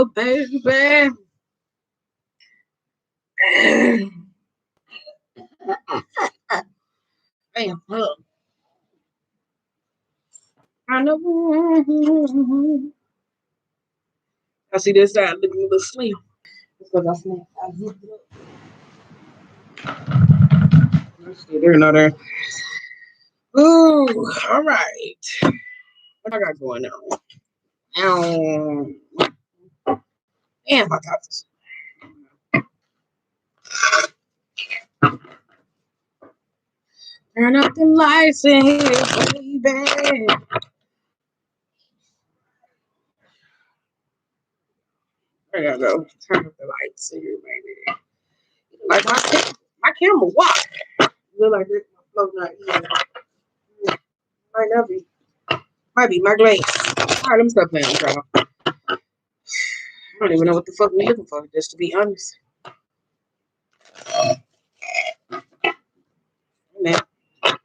Oh, baby. Damn, look. I know. I see this side looking a little slim. Because I snapped. I zipped it up. Still there, not there. Ooh, all right. What I got going on? Damn, my thoughts. Turn up the lights in here, baby. I gotta go. Turn up the lights in here, baby. Like my camera walk. Look like this. My flow not here. Might not be. Might be my glaze. All right, let me stop playing with y'all. I don't even know what the fuck we looking for, just to be honest. Man, I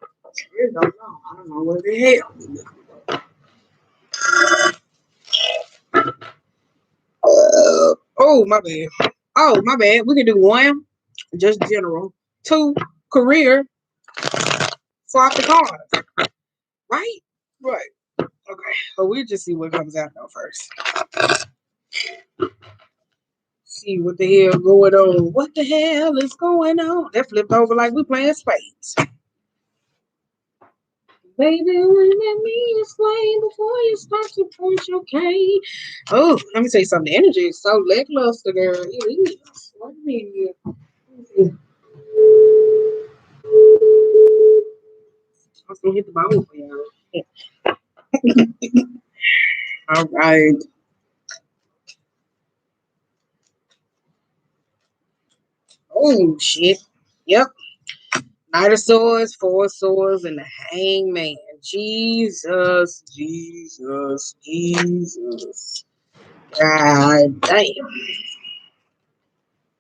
really don't know. I don't know what the hell we looking for. Oh, my bad. Oh, my bad. We can do one, just general. Two, career. Swap the cards. Right? Right. Okay. So we'll just see what comes out though first. See what the hell going on. What the hell is going on? That flipped over like we playing spades. Baby, let me explain before you start to punch your cane. Oh, let me tell you something. The energy is so lackluster, girl. It is. What do you mean? I'm gonna hit the bone for y'all. All right. Oh shit. Yep. Knight of Swords, Four of Swords, and the Hangman. Jesus, Jesus, Jesus. God damn.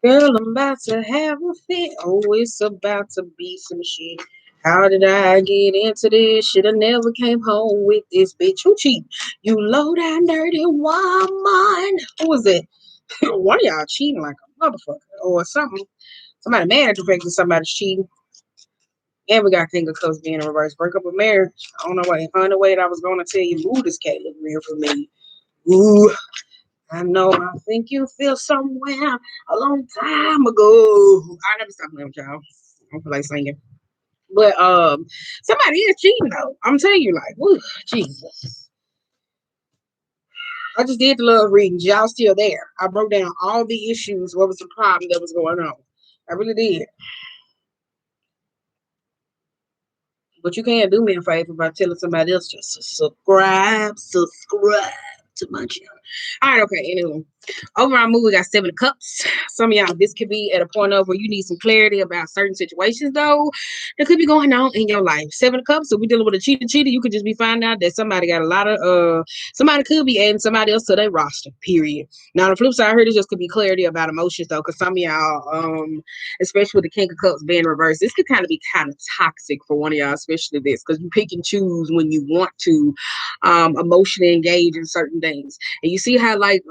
Girl, I'm about to have a fit. Oh, it's about to be some shit. How did I get into this shit? I never came home with this bitch. Who cheating? You low down dirty woman. Who was it? One of y'all cheating like a motherfucker or something. Somebody mad at the fact that somebody's cheating. And we got King of Cups being in reverse. Break up a marriage. I don't know what. On the way that I was going to tell you, mood is can't look real for me. Ooh, I know. I think you feel somewhere a long time ago. I never stopped playing with y'all. I don't feel like singing. But somebody is cheating though. I'm telling you, like, woo, Jesus. I just did the love readings. Y'all still there. I broke down all the issues. What was the problem that was going on? I really did. But you can't do me a favor by telling somebody else just to subscribe to my channel. All right, okay. Anyway, overall mood, we got 7 of Cups. Some of y'all, this could be at a point of where you need some clarity about certain situations, though, that could be going on in your life. 7 of Cups. So we dealing with a cheater. You could just be finding out that somebody got a lot of somebody could be adding somebody else to their roster. Period. Now, on the flip side, I heard it just could be clarity about emotions, though, because some of y'all, especially with the King of Cups being reversed, this could kind of be kind of toxic for one of y'all, especially this, because you pick and choose when you want to emotionally engage in certain things. And you see how like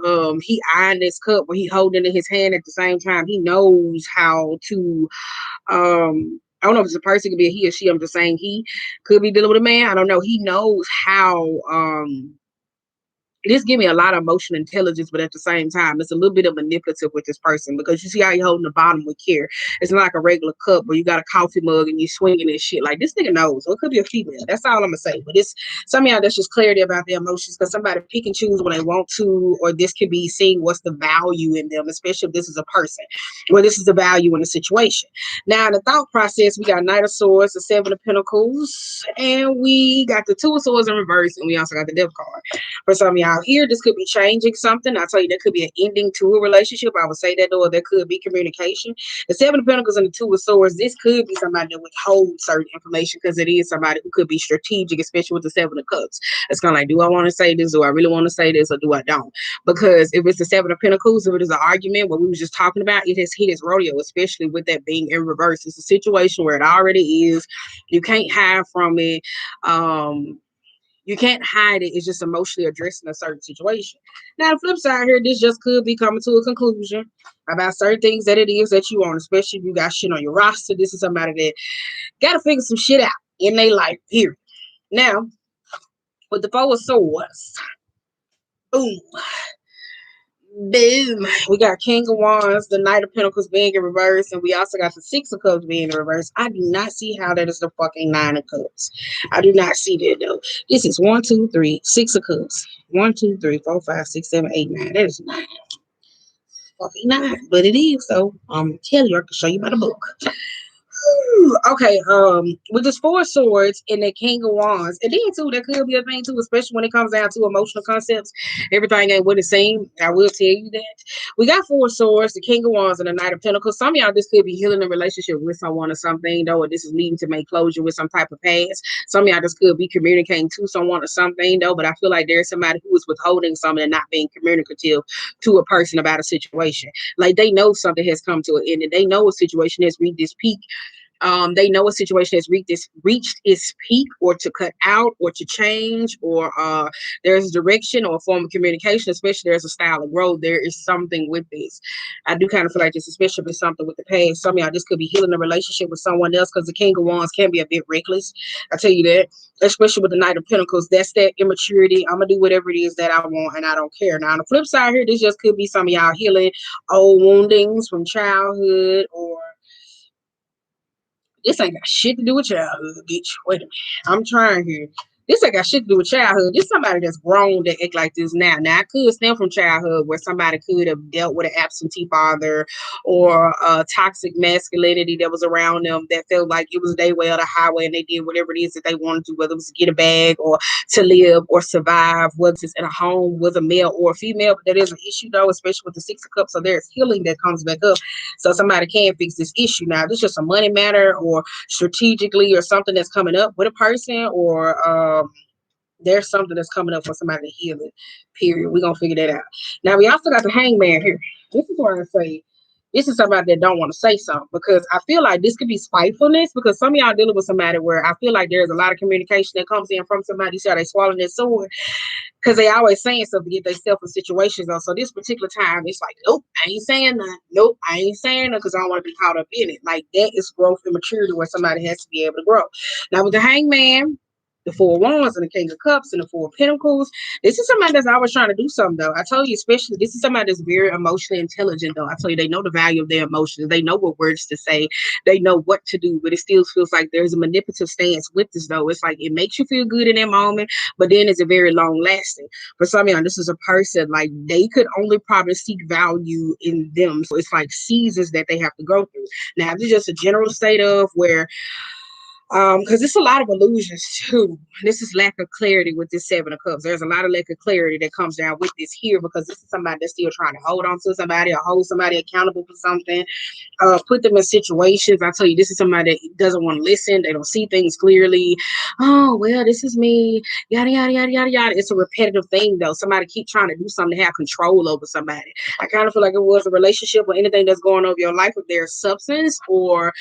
he eyeing this cup where he holding it in his hand at the same time. He knows how to I don't know if it's a person, it could be a he or she. I'm just saying he could be dealing with a man. I don't know. He knows how this give me a lot of emotional intelligence, but at the same time, it's a little bit of manipulative with this person because you see how you're holding the bottom with care. It's not like a regular cup where you got a coffee mug and you swinging and shit. Like this nigga knows, or it could be a female. That's all I'm gonna say. But it's some of y'all that's just clarity about their emotions because somebody pick and choose when they want to, or this could be seeing what's the value in them, especially if this is a person, or this is the value in the situation. Now, in the thought process, we got Knight of Swords, the 7 of Pentacles, and we got the 2 of Swords in reverse, and we also got the Death card. For some of y'all here, this could be changing something. I tell you, there could be an ending to a relationship. I would say that, or there could be communication. The 7 of Pentacles and the 2 of Swords, this could be somebody that withholds certain information because it is somebody who could be strategic, especially with the 7 of Cups. It's kind of like, do I want to say this? Do I really want to say this, or do I don't? Because if it's the 7 of Pentacles, if it is an argument, what we were just talking about, it has hit its rodeo, especially with that being in reverse. It's a situation where it already is. You can't hide from it. You can't hide it. It's just emotionally addressing a certain situation. Now, the flip side here, this just could be coming to a conclusion about certain things that it is that you want, especially if you got shit on your roster. This is somebody that got to figure some shit out in their life, period. Now, with the Four of Swords, boom. Boom. We got King of Wands, the Knight of Pentacles being in reverse, and we also got the Six of Cups being in reverse. I do not see how that is the fucking Nine of Cups. I do not see that though. This is 1, 2, 3, Six of Cups. 1, 2, 3, 4, 5, 6, 7, 8, 9. That is 9. Fucking 9. But it is, so I'm telling you, I can show you by the book. Okay, with this Four of Swords and the King of Wands, and then too, that could be a thing too, especially when it comes down to emotional concepts. Everything ain't what it seems. I will tell you that. We got Four of Swords, the King of Wands, and the Knight of Pentacles. Some of y'all, this could be healing a relationship with someone or something, though, or this is needing to make closure with some type of past. Some of y'all, this could be communicating to someone or something, though, but I feel like there's somebody who is withholding something and not being communicative to a person about a situation. Like they know something has come to an end, and they know a situation has reached this peak. They know a situation has reached its peak, or to cut out, or to change, or there's direction or a form of communication, especially there's a style of growth. There is something with this. I do kind of feel like this, especially with something with the past. Some of y'all, this could be healing a relationship with someone else, because the King of Wands can be a bit reckless. I tell you that, especially with the Knight of Pentacles. That's that immaturity. I'm gonna do whatever it is that I want, and I don't care. Now, on the flip side here, this just could be some of y'all healing old woundings from childhood, or this ain't got shit to do with childhood, bitch. Wait a minute. I'm trying here. This ain't got shit to do with childhood. This somebody that's grown that act like this now. Now, it could stem from childhood where somebody could have dealt with an absentee father, or toxic masculinity that was around them, that felt like it was their way or the highway, and they did whatever it is that they wanted to, whether it was to get a bag or to live or survive, whether it's in a home with a male or a female. But that is an issue, though, especially with the Six of Cups. So there's healing that comes back up. So somebody can fix this issue. Now, this is just a money matter, or strategically, or something that's coming up with a person, or there's something that's coming up for somebody to heal it, period. We're going to figure that out. Now, we also got the Hangman here. This is where I say, this is somebody that don't want to say something, because I feel like this could be spitefulness, because some of y'all dealing with somebody where I feel like there's a lot of communication that comes in from somebody. So they swallowing their sword, because they always saying something to get themselves in situations on. So this particular time, it's like, nope, I ain't saying that. Nope, I ain't saying that, because I don't want to be caught up in it. Like, that is growth and maturity, where somebody has to be able to grow. Now, with the Hangman, the Four of Wands, and the King of Cups, and the Four of Pentacles, this is somebody that's always trying to do something, though. I told you, especially, this is somebody that's very emotionally intelligent, though. I tell you, they know the value of their emotions. They know what words to say. They know what to do, but it still feels like there's a manipulative stance with this, though. It's like it makes you feel good in that moment, but then it's a very long lasting. For some of y'all, this is a person, like, they could only probably seek value in them. So it's like seasons that they have to go through. Now, this is just a general state of where, because it's a lot of illusions too. This is lack of clarity with this Seven of Cups. There's a lot of lack of clarity that comes down with this here, because this is somebody that's still trying to hold on to somebody, or hold somebody accountable for something. Put them in situations. I tell you, this is somebody that doesn't want to listen. They don't see things clearly. Oh, well, this is me. Yada, yada, yada, yada, yada. It's a repetitive thing, though. Somebody keep trying to do something to have control over somebody. I kind of feel like it was a relationship or anything that's going over your life, if there's substance, or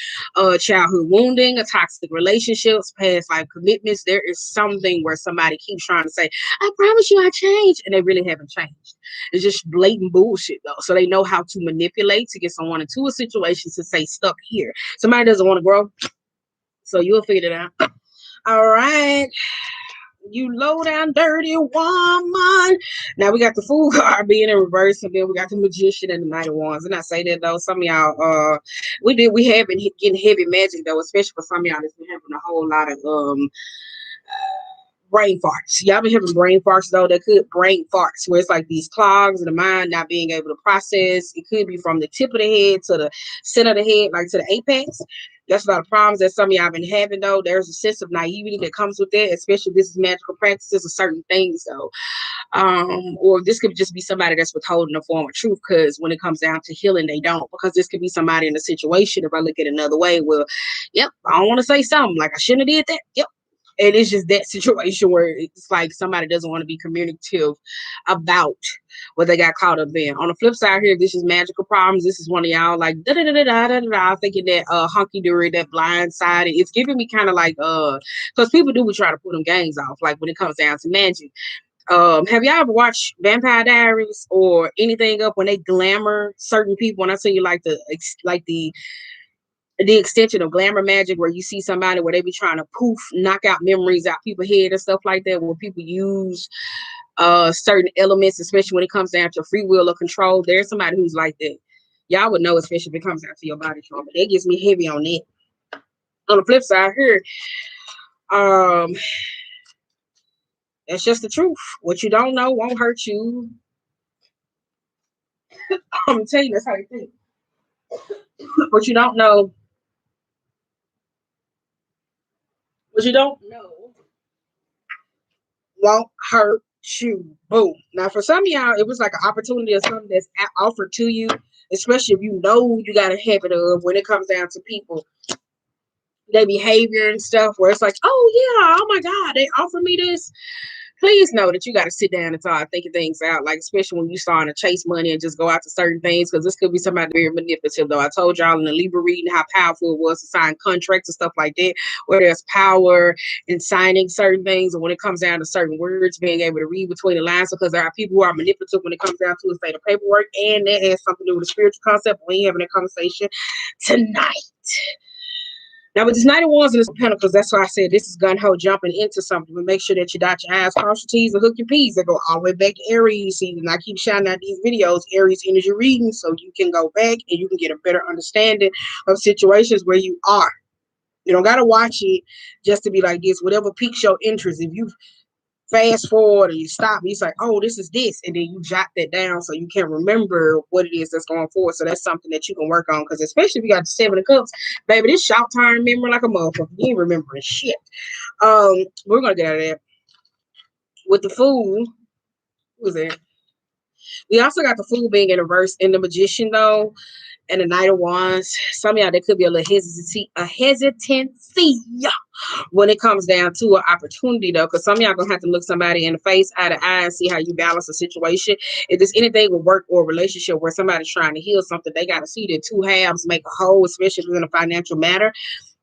childhood wounding, a toxic relationships, past life commitments. There is something where somebody keeps trying to say, I promise you I changed, and they really haven't changed. It's just blatant bullshit, though. So they know how to manipulate to get someone into a situation to say stuck here. Somebody doesn't want to grow, so you'll figure it out. All right. You low down dirty woman. Now we got the Fool card being in reverse, and then we got the Magician and the Knight of Wands. And I say that, though, some of y'all, we have been getting heavy magic, though, especially for some of y'all that's been having a whole lot of brain farts. Y'all been having brain farts, though. That could brain farts, where it's like these clogs in the mind, not being able to process. It could be from the tip of the head to the center of the head, like to the apex. That's a lot of problems that some of y'all been having, though. There's a sense of naivety that comes with that, especially if this is magical practices or certain things, though. Or this could just be somebody that's withholding a form of truth, because when it comes down to healing, they don't. Because this could be somebody in a situation, if I look at it another way, well, yep, I don't want to say something, like I shouldn't have did that. Yep. And it's just that situation where it's like somebody doesn't want to be communicative about what they got caught up in. On the flip side here, this is magical problems. This is one of y'all like da da da da da da da. Thinking that hunky dory, that blindsided. It's giving me kind of like because people do try to put them gangs off. Like when it comes down to magic. Have y'all ever watched Vampire Diaries or anything up when they glamour certain people? When I tell you like the extension of glamour magic, where you see somebody where they be trying to poof, knock out memories out people's head and stuff like that, where people use certain elements, especially when it comes down to free will or control. There's somebody who's like that. Y'all would know, especially if it comes down to your body trauma. That gets me heavy on that. On the flip side here, um, that's just the truth. What you don't know won't hurt you. I'm telling you, that's how you think. What you don't know, what you don't know won't hurt you. Boom. Now, for some of y'all, it was like an opportunity or something that's offered to you, especially if you know you got a habit of when it comes down to people, their behavior and stuff, where it's like, oh, yeah, oh my God, they offered me this. Please know that you got to sit down and start thinking things out, like especially when you starting to chase money and just go out to certain things, because this could be somebody very manipulative. Though I told y'all in the Libra reading how powerful it was to sign contracts and stuff like that, where there's power in signing certain things, and when it comes down to certain words, being able to read between the lines, because there are people who are manipulative when it comes down to a state of paperwork, and that has something to do with the spiritual concept. We ain't having that conversation tonight. Now, with this Knight of Wands and this Pentacles, that's why I said this is gun-ho jumping into something. But make sure that you dot your I's, cross your T's, and hook your P's. That go all the way back to Aries season. I keep shining out these videos, Aries energy reading, so you can go back and you can get a better understanding of situations where you are. You don't got to watch it just to be like this. Whatever piques your interest. If you fast forward and you stop, and it's like, oh, this is this, and then you jot that down so you can remember what it is that's going forward. So that's something that you can work on, because especially if you got the 7 of Cups, baby, this short term memory like a motherfucker. You ain't remembering shit. We're gonna get out of there with the Fool. Who's there? We also got the Fool being in reverse in the Magician though, and the Knight of Wands. Some of y'all, there could be a little hesitancy when it comes down to an opportunity though, because some of y'all gonna have to look somebody in the face, eye to eye, and see how you balance a situation. If there's anything with work or relationship where somebody's trying to heal something, they got to see that two halves make a whole, especially in a financial matter.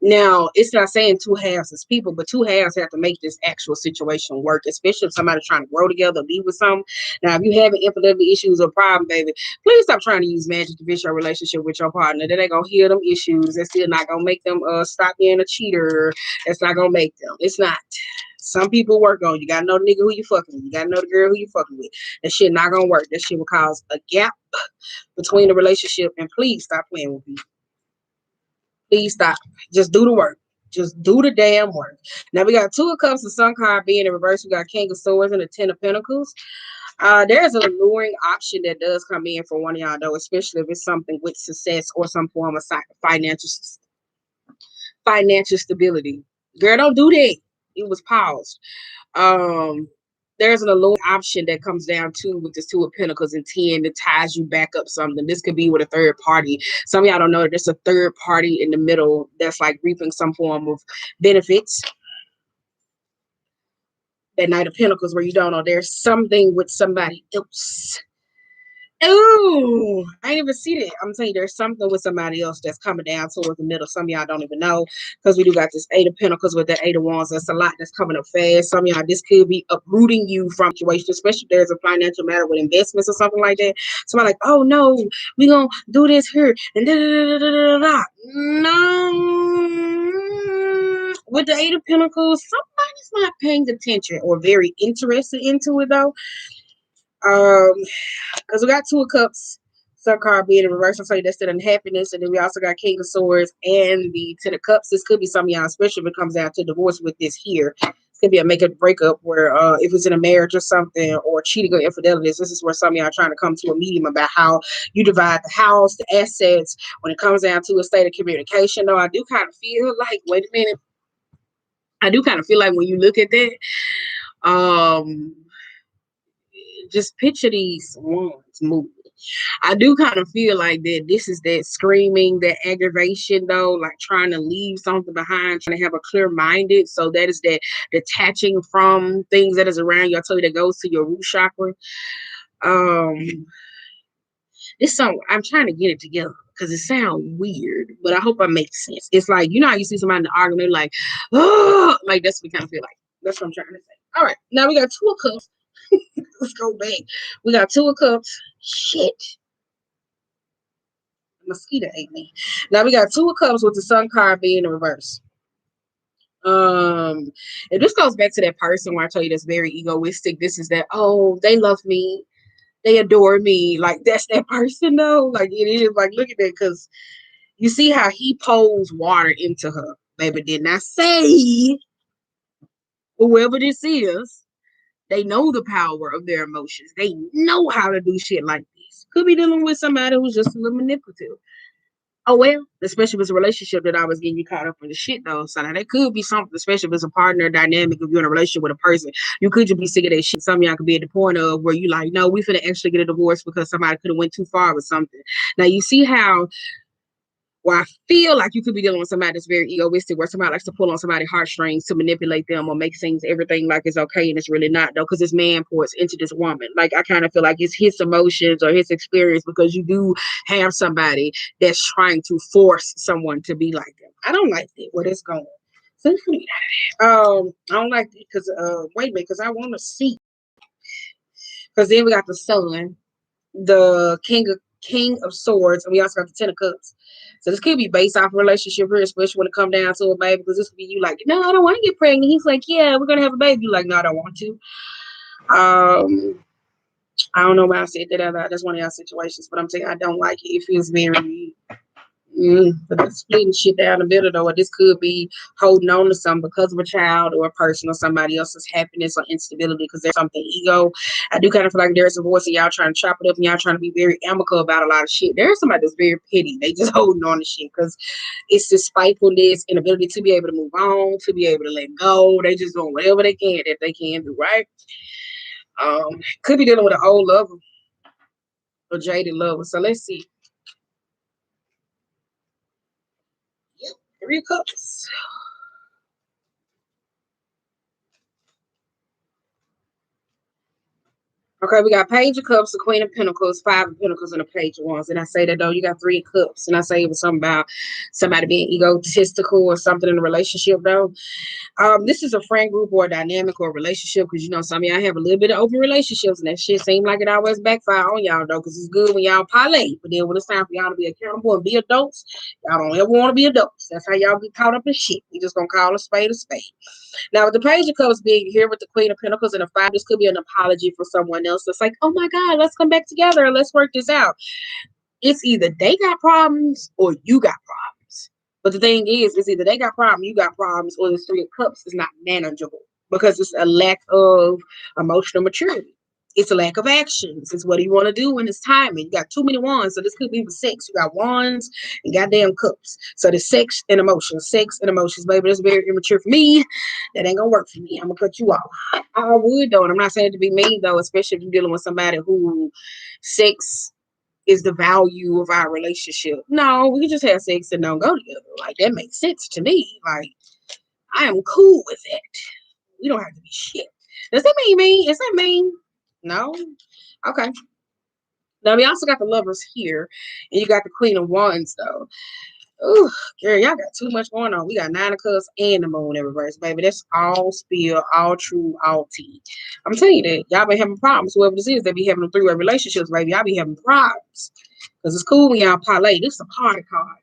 Now, it's not saying two halves is people, but two halves have to make this actual situation work, especially if somebody's trying to grow together, be with something. Now, if you having infidelity issues or problem, baby, please stop trying to use magic to fix your relationship with your partner. That ain't gonna heal them issues. That's still not gonna make them stop being a cheater. That's not gonna make them. It's not. Some people work on. You gotta know the nigga who you fucking with. You gotta know the girl who you fucking with. That shit not gonna work. That shit will cause a gap between the relationship. And please stop playing with me. Please stop. Just do the work. Just do the damn work. Now we got 2 of Cups, the Sun card being in reverse. We got King of Swords and the 10 of Pentacles. There's an alluring option that does come in for one of y'all though, especially if it's something with success or some form of financial stability. Girl, don't do that. It was paused. There's an alluring option that comes down to with this 2 of Pentacles and 10 that ties you back up something. This could be with a third party. Some of y'all don't know that there's a third party in the middle that's like reaping some form of benefits. That Knight of Pentacles where you don't know there's something with somebody else. Oh, I didn't even see that. I'm telling you, there's something with somebody else that's coming down towards the middle. Some of y'all don't even know, because we do got this 8 of Pentacles with the 8 of Wands. That's a lot that's coming up fast. Some of y'all, this could be uprooting you from situation, especially if there's a financial matter with investments or something like that. Somebody like, oh no, we gonna do this here and da da da da da da. No. With the 8 of Pentacles, somebody's not paying attention or very interested into it though. Because we got 2 of Cups, Sun card being in reverse. I'll tell you that's still unhappiness. And then we also got King of Swords and the 10 of Cups. This could be some of y'all, especially if it comes down to divorce with this here. It could be a make or breakup where if it's in a marriage or something, or cheating or infidelity, this is where some of y'all are trying to come to a medium about how you divide the house, the assets, when it comes down to a state of communication. Though I do kind of feel like, wait a minute, I do kind of feel like when you look at that, just picture these wands moving. I do kind of feel like that this is that screaming, that aggravation though, like trying to leave something behind, trying to have a clear minded. So that is that detaching from things that is around you. I told you that goes to your root chakra. Um, this song, I'm trying to get it together because it sounds weird, but I hope I make sense. It's like, you know how you see somebody in the argument, like, oh, like that's what we kind of feel like. That's what I'm trying to say. All right, now we got two of cups. Let's go back. We got two of cups. Shit. Mosquito ate me. Now we got two of cups with the sun card being in reverse. And this goes back to that person where I told you that's very egoistic. This is that, oh, they love me, they adore me. Like that's that person though. Like it is like look at that because you see how he pours water into her. Baby did not say whoever this is, they know the power of their emotions. They know how to do shit like this. Could be dealing with somebody who's just a little manipulative. Oh well, especially if it's a relationship that I was getting you caught up in the shit though. So now that could be something, especially if it's a partner dynamic, if you're in a relationship with a person, you could just be sick of that shit. Some of y'all could be at the point of where you like, no, we finna actually get a divorce because somebody could have went too far with something. Now you see how I feel like you could be dealing with somebody that's very egoistic, where somebody likes to pull on somebody's heartstrings to manipulate them or make things everything like it's okay and it's really not though, because this man pours into this woman. Like I kind of feel like it's his emotions or his experience because you do have somebody that's trying to force someone to be like them. I don't like that. Where it's going. So I don't like it because wait a minute, because I want to see. Because then we got the sun, the king of swords, and we also got the 10 of cups. So this could be based off a relationship here, especially when it come down to a baby, because this could be you like, no, I don't want to get pregnant. He's like, yeah, we're gonna have a baby. You like, no, I don't want to. I don't know why I said that out loud. That's one of y'all situations, but I'm saying I don't like it. It feels very but splitting shit down the middle though, or this could be holding on to something because of a child or a person or somebody else's happiness or instability because there's something ego. I do kind of feel like there's a voice of y'all trying to chop it up and y'all trying to be very amicable about a lot of shit. There's somebody that's very petty. They just holding on to shit because it's this spitefulness, inability to be able to move on, to be able to let go. They just doing whatever they can that they can do, right? Could be dealing with an old lover or jaded lover. So let's see. Yep, 3 cups. Okay, we got Page of Cups, the Queen of Pentacles, 5 of Pentacles, and a Page of Wands. And I say that though, you got 3 cups. And I say it was something about somebody being egotistical or something in a relationship though. This is a friend group or a dynamic or a relationship because you know some of y'all have a little bit of open relationships and that shit seem like it always backfire on y'all though, because it's good when y'all parlay, but then when it's time for y'all to be accountable and be adults, y'all don't ever want to be adults. That's how y'all get caught up in shit. We just gonna call a spade a spade. Now with the Page of Cups being here with the Queen of Pentacles and the 5, this could be an apology for someone else. It's like, oh my God, let's come back together and let's work this out. It's either they got problems or you got problems. But the thing is, it's either they got problems, you got problems, or this 3 of Cups is not manageable because it's a lack of emotional maturity. It's a lack of actions. It's what do you want to do when it's timing. You got too many wands, so this could be with sex. You got wands and goddamn cups. So the sex and emotions, baby. That's very immature for me. That ain't gonna work for me. I'm gonna cut you off. I would though, and I'm not saying it to be mean though, especially if you're dealing with somebody who sex is the value of our relationship. No, we can just have sex and don't go together. Like that makes sense to me. Like I am cool with that. We don't have to be shit. Does that mean mean? Is that mean? No. Okay. Now we also got the Lovers here, and you got the Queen of Wands though. Ooh, girl, y'all got too much going on. We got 9 of Cups and the Moon in reverse, baby. That's all spill, all true, all tea. I'm telling you that y'all been having problems. Whoever this is, they be having them 3-way relationships, baby. Y'all be having problems. Because it's cool when y'all parlay. This is a party card.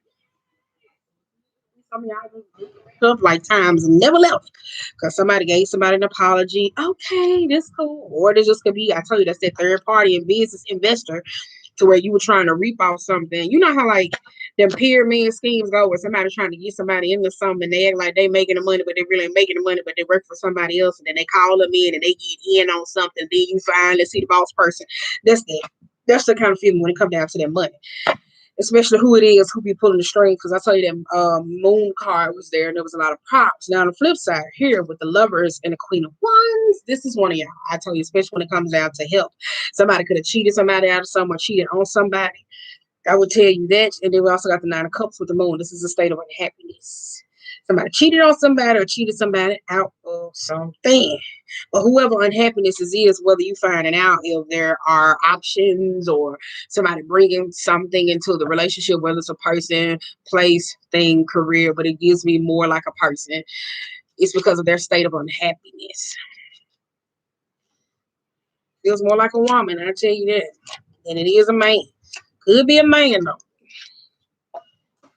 Some of y'all just stuff like times never left. Because somebody gave somebody an apology. Okay, this cool. Or this just could be, I tell you, that's that third party and business investor to where you were trying to reap off something. You know how like them pyramid schemes go where somebody's trying to get somebody into something and they act like they making the money, but they really ain't making the money, but they work for somebody else, and then they call them in and they get in on something. Then you finally see the boss person. That's the kind of feeling when it comes down to that money. especially who it is who be pulling the string. Because I tell you that moon card was there and there was a lot of props. Now on the flip side here with the lovers and the queen of wands, this is one of y'all. I tell you, especially when it comes down to health. Somebody could have cheated somebody out of someone, cheated on somebody. I would tell you that. And then we also got the nine of cups with the moon. This is a state of unhappiness. Somebody cheated on somebody or cheated somebody out of something. But whoever unhappiness is, whether you find it out if there are options or somebody bringing something into the relationship, whether it's a person, place, thing, career, but it gives me more like a person. It's because of their state of unhappiness. Feels more like a woman, I tell you that. And it is a man. Could be a man though.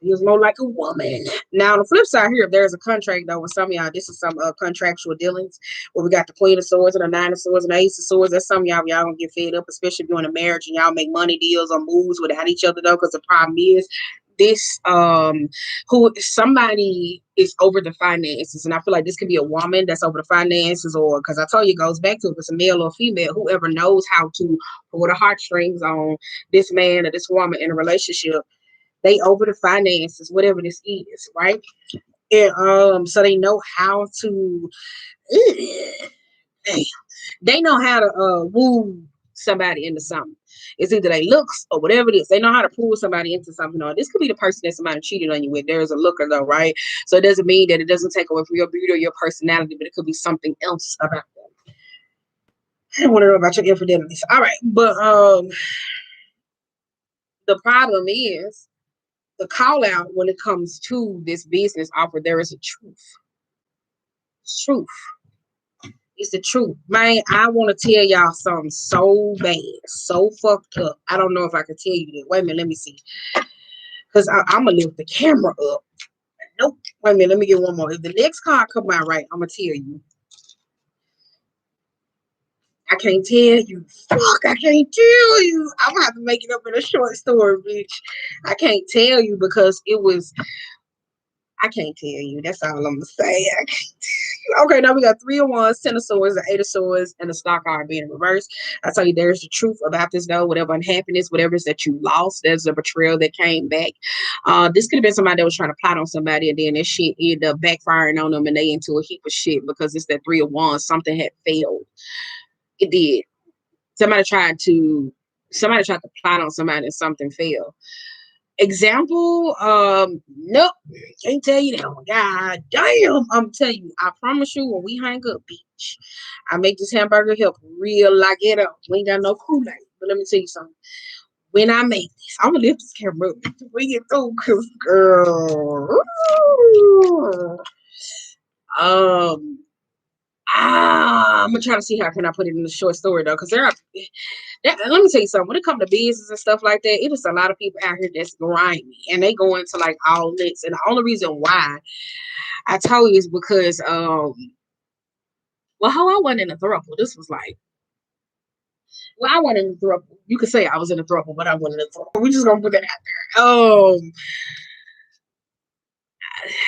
Feels more like a woman. Now, on the flip side here, if there's a contract, though, with some of y'all, this is some contractual dealings where we got the Queen of Swords and the Nine of Swords and the Ace of Swords. That's some of y'all gonna get fed up, especially if you're in a marriage and y'all make money deals or moves without each other, though, because the problem is this who somebody is over the finances, and I feel like this could be a woman that's over the finances, or because I told you it goes back to if it's a male or female, whoever knows how to pull the heartstrings on this man or this woman in a relationship. They over the finances, whatever this is, right? And so they know how to they know how to woo somebody into something. It's either they looks or whatever it is. They know how to pull somebody into something. Or this could be the person that somebody cheated on you with. There is a looker though, right? So it doesn't mean that it doesn't take away from your beauty or your personality, but it could be something else about them. I don't want to know about your infidelities. All right, but the problem is the call out when it comes to this business offer. There is a truth. It's truth. It's the truth, man. I want to tell y'all something so bad, so fucked up. I don't know if I can tell you that. Wait a minute, let me see. Because I'm gonna lift the camera up. Nope. Wait a minute, let me get one more. If the next card come out right, I'm gonna tell you. I can't tell you. Fuck, I can't tell you. I'm gonna have to make it up in a short story, bitch. I can't tell you because it was. I can't tell you. That's all I'm gonna say. I can't. Okay, now we got 3 of Wands, 10 of Swords, the 8 of Swords, and the Star card being in reverse. I tell you, there's the truth about this, though. Whatever unhappiness, whatever it is that you lost, there's a betrayal that came back. This could have been somebody that was trying to plot on somebody, and then this shit ended up backfiring on them, and they into a heap of shit because it's that 3 of Wands. Something had failed. It did. Somebody tried to plot on somebody, and something failed. Example, nope, can't tell you that one. God damn, I'm telling you, I promise you, when we hang up, bitch, I make this hamburger help real like it up. We ain't got no Kool-Aid, but let me tell you something. When I make this, I'm gonna lift this camera up to bring it through, cause girl, I'm gonna try to see how can I put it in a short story though, because let me tell you something. When it comes to business and stuff like that, it is a lot of people out here that's grimy and they go into like all licks. And the only reason why I told you is because well, how I wasn't in a throuple. This was like, well, I wasn't in a throuple. You could say I was in a throuple, but I wasn't in a throuple. We just gonna put that out there.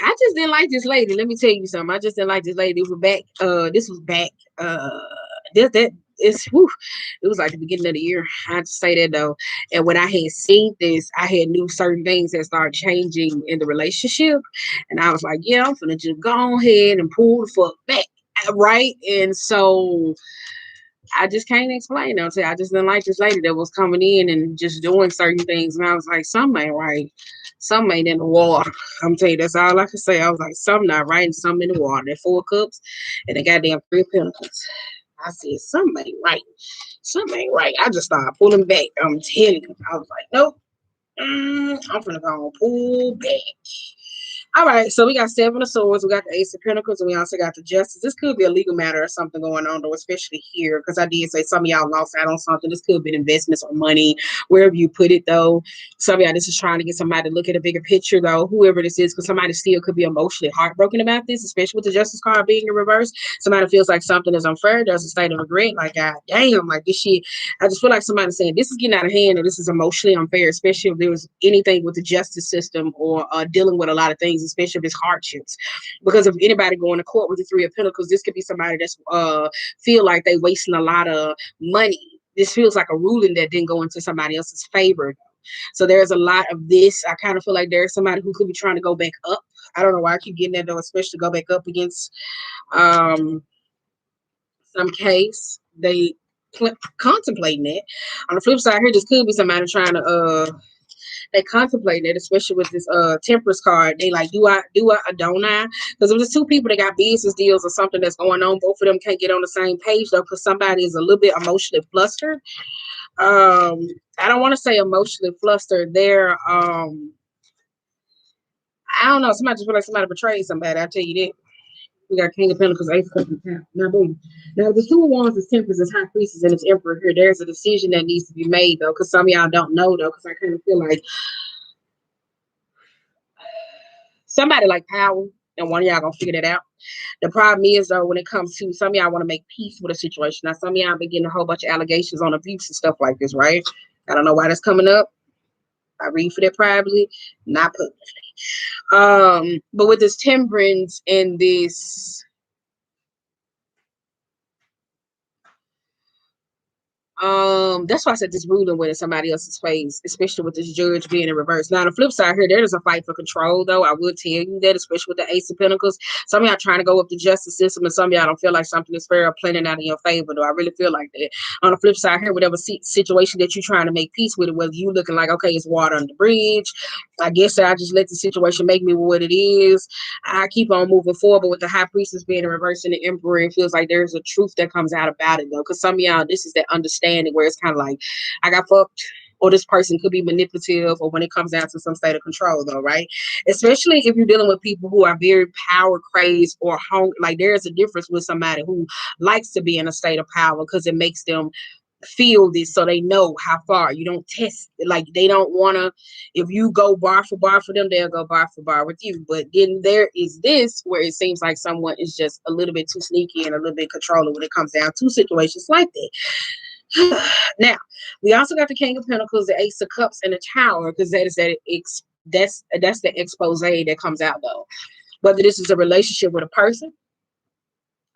I just didn't like this lady. Let me tell you something. I just didn't like this lady. This was back. It was like the beginning of the year. I have to say that though. And when I had seen this, I had knew certain things that started changing in the relationship. And I was like, yeah, I'm gonna just go ahead and pull the fuck back. Right. And so I just can't explain it. I just didn't like this lady that was coming in and just doing certain things. And I was like, something ain't right. Something ain't in the water. I'm telling you, that's all I can say. I was like, something not right and something in the water. That 4 cups and the goddamn 3 of Pentacles. I said, something ain't right. Something ain't right. I just started pulling back. I'm telling you. I was like, nope. I'm gonna go and pull back. All right, so we got 7 of Swords, we got the Ace of Pentacles, and we also got the Justice. This could be a legal matter or something going on, though, especially here, because I did say some of y'all lost out on something. This could be investments or money, wherever you put it, though. Some of y'all, this is trying to get somebody to look at a bigger picture, though, whoever this is, because somebody still could be emotionally heartbroken about this, especially with the Justice card being in reverse. Somebody feels like something is unfair. There's a state of regret, like, God damn, like this shit. I just feel like somebody saying this is getting out of hand or this is emotionally unfair, especially if there was anything with the justice system or dealing with a lot of things, especially if it's hardships. Because if anybody going to court with the 3 of Pentacles, this could be somebody that's feel like they wasting a lot of money. This feels like a ruling that didn't go into somebody else's favor. So there's a lot of this. I kind of feel like there's somebody who could be trying to go back up. I don't know why I keep getting that though, especially go back up against some case. They contemplating it. On the flip side here, this could be somebody trying to they contemplating it, especially with this temperance card. They like, do I or don't I? Because if there's two people that got business deals or something that's going on, both of them can't get on the same page though, because somebody is a little bit emotionally flustered. I don't want to say emotionally flustered. They're I don't know, somebody just feel like somebody betrayed somebody, I'll tell you that. We got King of Pentacles, Ace of Cups, and Pentacles. Now, boom. Now, the Two of Wands is Temperance, is High Priestess, and it's Emperor here. There's a decision that needs to be made, though, because some of y'all don't know, though, because I kind of feel like somebody like power, and one of y'all gonna figure that out. The problem is, though, when it comes to some of y'all want to make peace with a situation. Now, some of y'all been getting a whole bunch of allegations on abuse and stuff like this, right? I don't know why that's coming up. I read for that privately, not publicly. But with this temperance and this that's why I said this ruling went in somebody else's face, especially with this judge being in reverse. Now, on the flip side here, there is a fight for control, though. I would tell you that, especially with the Ace of Pentacles. Some of y'all trying to go up the justice system, and some of y'all don't feel like something is fair or planning out in your favor, though. I really feel like that. On the flip side here, whatever situation that you're trying to make peace with, it, whether you looking like, okay, it's water under the bridge, I guess I just let the situation make me what it is. I keep on moving forward, but with the High Priestess being in reverse and the Emperor, it feels like there's a truth that comes out about it, though. Because some of y'all, this is that understanding where it's kind of like, I got fucked, or this person could be manipulative, or when it comes down to some state of control, though, right? Especially if you're dealing with people who are very power crazed or hungry. Like, there's a difference with somebody who likes to be in a state of power because it makes them feel this, so they know how far. You don't test, like, they don't want to, if you go bar for them, they'll go bar for bar with you. But then there is this where it seems like someone is just a little bit too sneaky and a little bit controlling when it comes down to situations like that. Now, we also got the King of Pentacles, the Ace of Cups, and the Tower, because that's the expose that comes out, though. Whether this is a relationship with a person,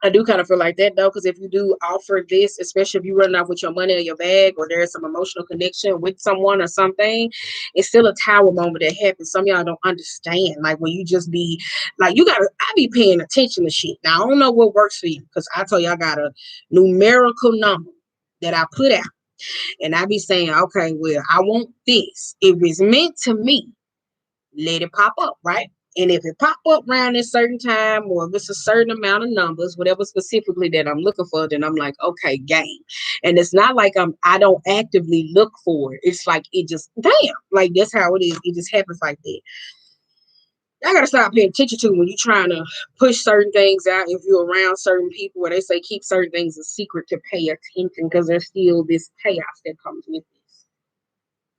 I do kind of feel like that, though, because if you do offer this, especially if you're running off with your money or your bag, or there's some emotional connection with someone or something, it's still a tower moment that happens. Some of y'all don't understand. Like, when you just be like, I be paying attention to shit. Now, I don't know what works for you, because I told you I got a numerical number that I put out, and I be saying, okay, well, I want this. If it's meant to me, let it pop up, right? And if it pop up around a certain time, or if it's a certain amount of numbers, whatever specifically that I'm looking for, then I'm like, okay, game. And it's not like I don't actively look for it. It's like, it just, damn, like, that's how it is. It just happens like that. I gotta stop paying attention to when you're trying to push certain things out. If you're around certain people where they say keep certain things a secret, to pay attention, because there's still this chaos that comes with this.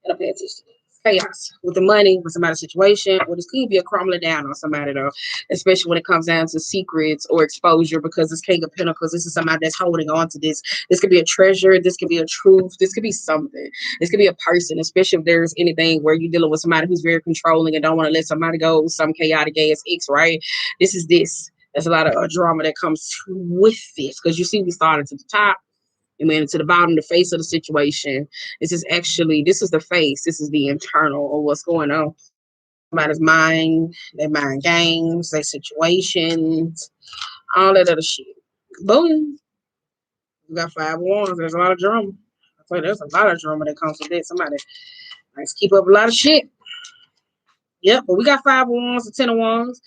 Gotta pay attention. Chaos with the money, with somebody's situation, or this could be a crumbling down on somebody, though, especially when it comes down to secrets or exposure, because this King of Pentacles, this is somebody that's holding on to this. This could be a treasure, this could be a truth, this could be something, this could be a person, especially if there's anything where you're dealing with somebody who's very controlling and don't want to let somebody go, some chaotic ass X, right? This is this. There's a lot of drama that comes with this, because you see, we started to the top and went to the bottom, the face of the situation. This is the face. This is the internal of what's going on. Somebody's mind, their mind games, their situations, all that other shit. Boom. We got 5 wands. There's a lot of drama. I tell you, there's a lot of drama that comes with that. Somebody likes to keep up a lot of shit. Yep, but we got 5 wands and 10 of wands.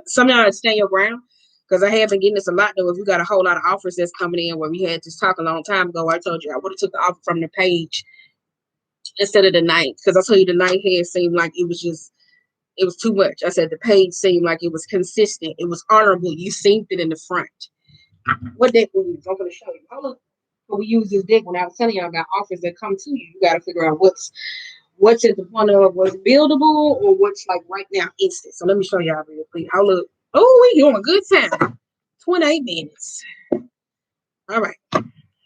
Some of y'all stand your ground. Because I have been getting this a lot, though. If you got a whole lot of offers that's coming in, where we had this talk a long time ago, I told you I would have took the offer from the page instead of the night. Because I told you the night head seemed like it was too much. I said the page seemed like it was consistent. It was honorable. You seen it in the front. What deck we use? I'm going to show you. Hold on. But we use this deck when I was telling y'all about offers that come to you. You got to figure out what's at the point of what's buildable, or what's like right now instant. So let me show y'all real quick. I'll look. Oh, we doing a good time. 28 minutes. All right.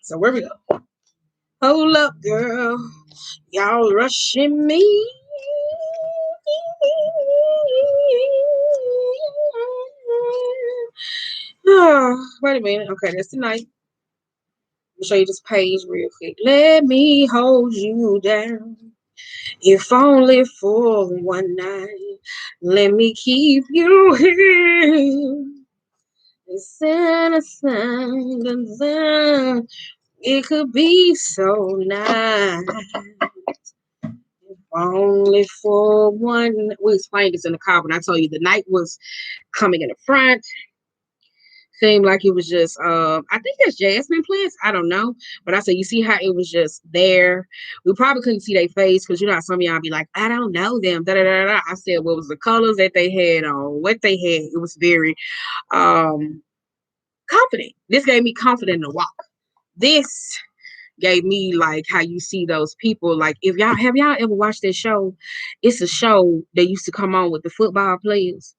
So where we go? Hold up, girl. Y'all rushing me. Oh, wait a minute. Okay, that's tonight. me show you this page real quick. Let me hold you down, if only for one night. Let me keep you here. It could be so nice. If only for one. We explained this in the car when I told you the night was coming in the front. Seemed like it was just I think it's jasmine plants. I don't know. But I said, you see how it was just there. We probably couldn't see their face because you know how some of y'all be like, I don't know them. Da, da, da, da. I said, what was the colors that they had on, what they had. It was very confident. This gave me confidence to walk. This gave me like how you see those people. Like if y'all have y'all ever watched that show? It's a show that used to come on with the football players.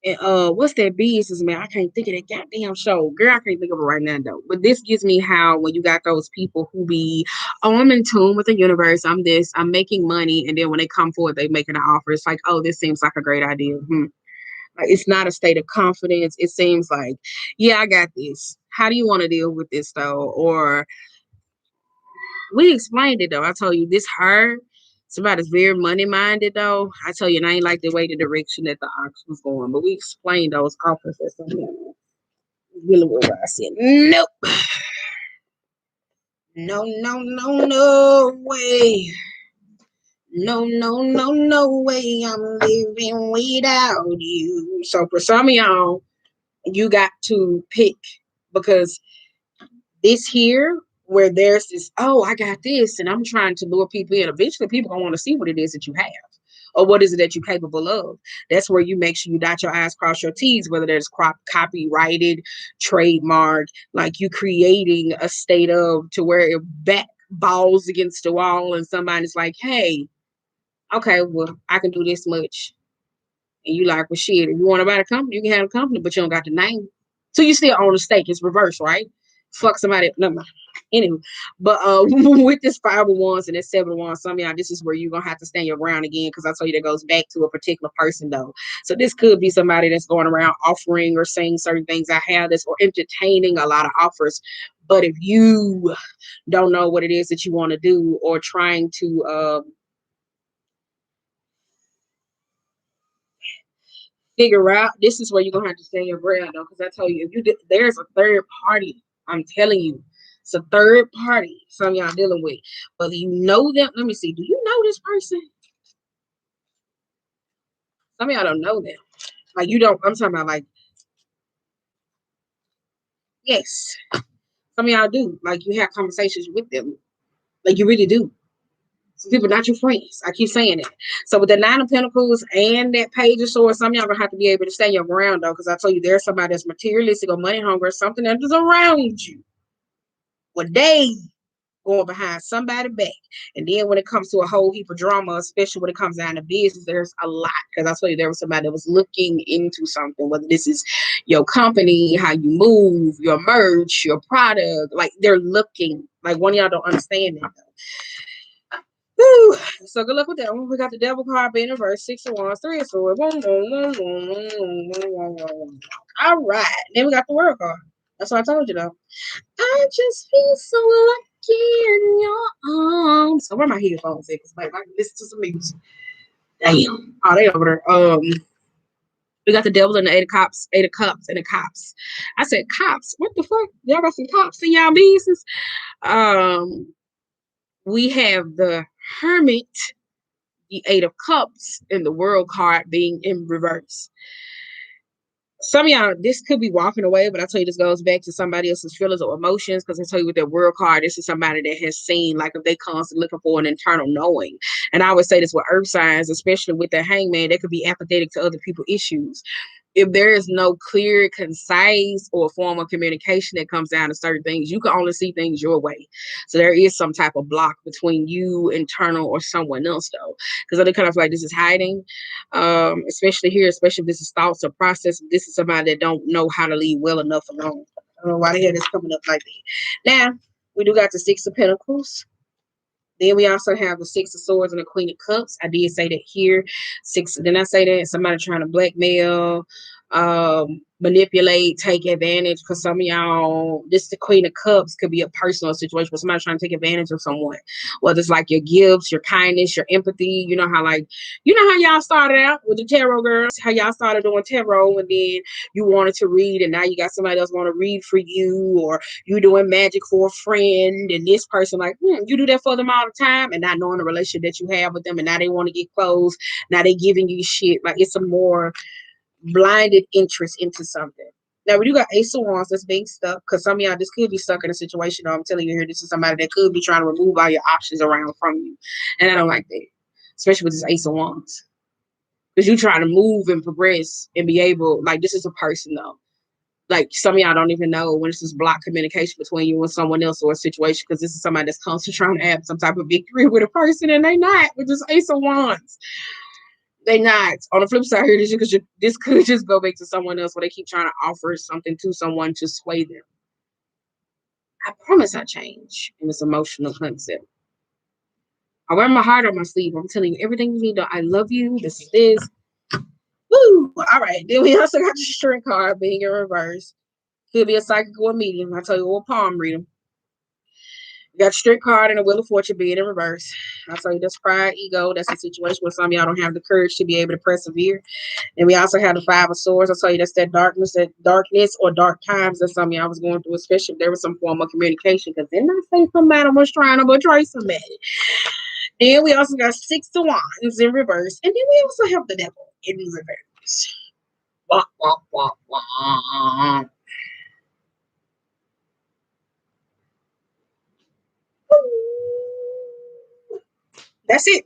And what's that business, man? I can't think of that goddamn show. Girl, I can't think of it right now though. But this gives me how when you got those people who be, oh, I'm in tune with the universe, I'm this, I'm making money, and then when they come forward, they making an offer. It's like, oh, this seems like a great idea. Like, it's not a state of confidence. It seems like, yeah, I got this. How do you want to deal with this though? Or we explained it though. I told you this her. Somebody's very money minded though. I tell you, and I ain't like the way the direction that the ox was going. But we explained those offers as something really what I said. Nope. No, no, no, no way. No, no, no, no way. I'm living without you. So for some of y'all, you got to pick because this here where there's this, oh, I got this, and I'm trying to lure people in. Eventually, people gonna want to see what it is that you have, or what is it that you're capable of. That's where you make sure you dot your I's, cross your T's, whether there's copyrighted, trademark, like you creating a state of to where it back balls against the wall, and somebody's like, hey, okay, well, I can do this much. And you like, well, shit, if you want to buy the company, you can have a company, but you don't got the name. So you still own the stake. It's reverse, right? Fuck somebody. No, no. Anyway, but with this 5 of Wands and this 7 of Wands, some of y'all, this is where you're gonna have to stand your ground again, because I told you that goes back to a particular person though. So this could be somebody that's going around offering or saying certain things. I have this, or entertaining a lot of offers. But if you don't know what it is that you want to do, or trying to figure out, this is where you're gonna have to stand your ground though, because I told you, if you there's a third party. I'm telling you, it's a third party some of y'all dealing with, whether you know them. Let me see, do you know this person? Some of y'all don't know them. Like, you don't, I'm talking about like, yes, some of y'all do. Like, you have conversations with them, like you really do. Some people not your friends. I keep saying it. So with the 9 of Pentacles and that Page of Swords, some of y'all gonna have to be able to stand your ground though, because I told you there's somebody that's materialistic or money hungry or something that is around you. Well, they going behind somebody back. And then when it comes to a whole heap of drama, especially when it comes down to business, there's a lot. Because I told you there was somebody that was looking into something, whether this is your company, how you move, your merch, your product. Like, they're looking. Like, one of y'all don't understand that though. Whew. So good luck with that one. We got the Devil card being reversed, 6 of Wands, 3 of Swords. All right. Then we got the World card. That's what I told you though. I just feel so lucky in your arms. So where my headphones at? Because I can listen to some music. Damn. Oh, they over there. We got the Devil and the 8 of Cups, 8 of Cups, and the Cops. I said cops. What the fuck? Y'all got some cops in y'all business? We have the Hermit, the 8 of Cups, and the World card being in reverse. Some of y'all, this could be walking away, but I tell you, this goes back to somebody else's feelings or emotions, because I tell you with that World card, this is somebody that has seen, like, if they constantly looking for an internal knowing. And I would say this with earth signs, especially with the Hangman, they could be apathetic to other people's issues. If there is no clear, concise, or form of communication that comes down to certain things, you can only see things your way. So there is some type of block between you, internal, or someone else, though. Because I kind of feel like this is hiding, especially here, especially if this is thoughts or process. This is somebody that don't know how to leave well enough alone. I don't know why the hell this coming up like that. Now, we do got the 6 of Pentacles. Then we also have the 6 of Swords and the Queen of Cups. I did say that here. Then I say that somebody trying to blackmail, manipulate, take advantage, because some of y'all, this the Queen of Cups could be a personal situation where somebody's trying to take advantage of someone, whether it's like your gifts, your kindness, your empathy. You know how y'all started out with the tarot girls, how y'all started doing tarot, and then you wanted to read, and now you got somebody else want to read for you, or you doing magic for a friend, and this person like, you do that for them all the time, and not knowing the relationship that you have with them, and now they want to get close, now they giving you shit. Like, it's a more blinded interest into something. Now, when you got Ace of Wands that's being stuck, because some of y'all, this could be stuck in a situation. I'm telling you here, this is somebody that could be trying to remove all your options around from you. And I don't like that, especially with this Ace of Wands. Because you trying to move and progress and be able, like, this is a person, though. Like, some of y'all don't even know when this is blocked communication between you and someone else or a situation, because this is somebody that's constantly trying to have some type of victory with a person, and they not, with this Ace of Wands. They not. On the flip side here, this could just go back to someone else where they keep trying to offer something to someone to sway them. I promise I change in this emotional concept. I wear my heart on my sleeve. I'm telling you everything you need to. I love you. This is this. Woo! All right. Then we also got the Strength card being in reverse. Could be a psychic or a medium. I tell you what palm read them. You got Strength card and a Wheel of Fortune being in reverse. I tell you that's pride, ego. That's a situation where some of y'all don't have the courage to be able to persevere. And we also have the Five of Swords. I'll tell you that's that darkness or dark times that some of y'all was going through, especially if there was some form of communication, because then I say somebody was trying to betray somebody. Then we also got Six of Wands in reverse. And then we also have the Devil in reverse. Wah, wah, wah, wah. That's it.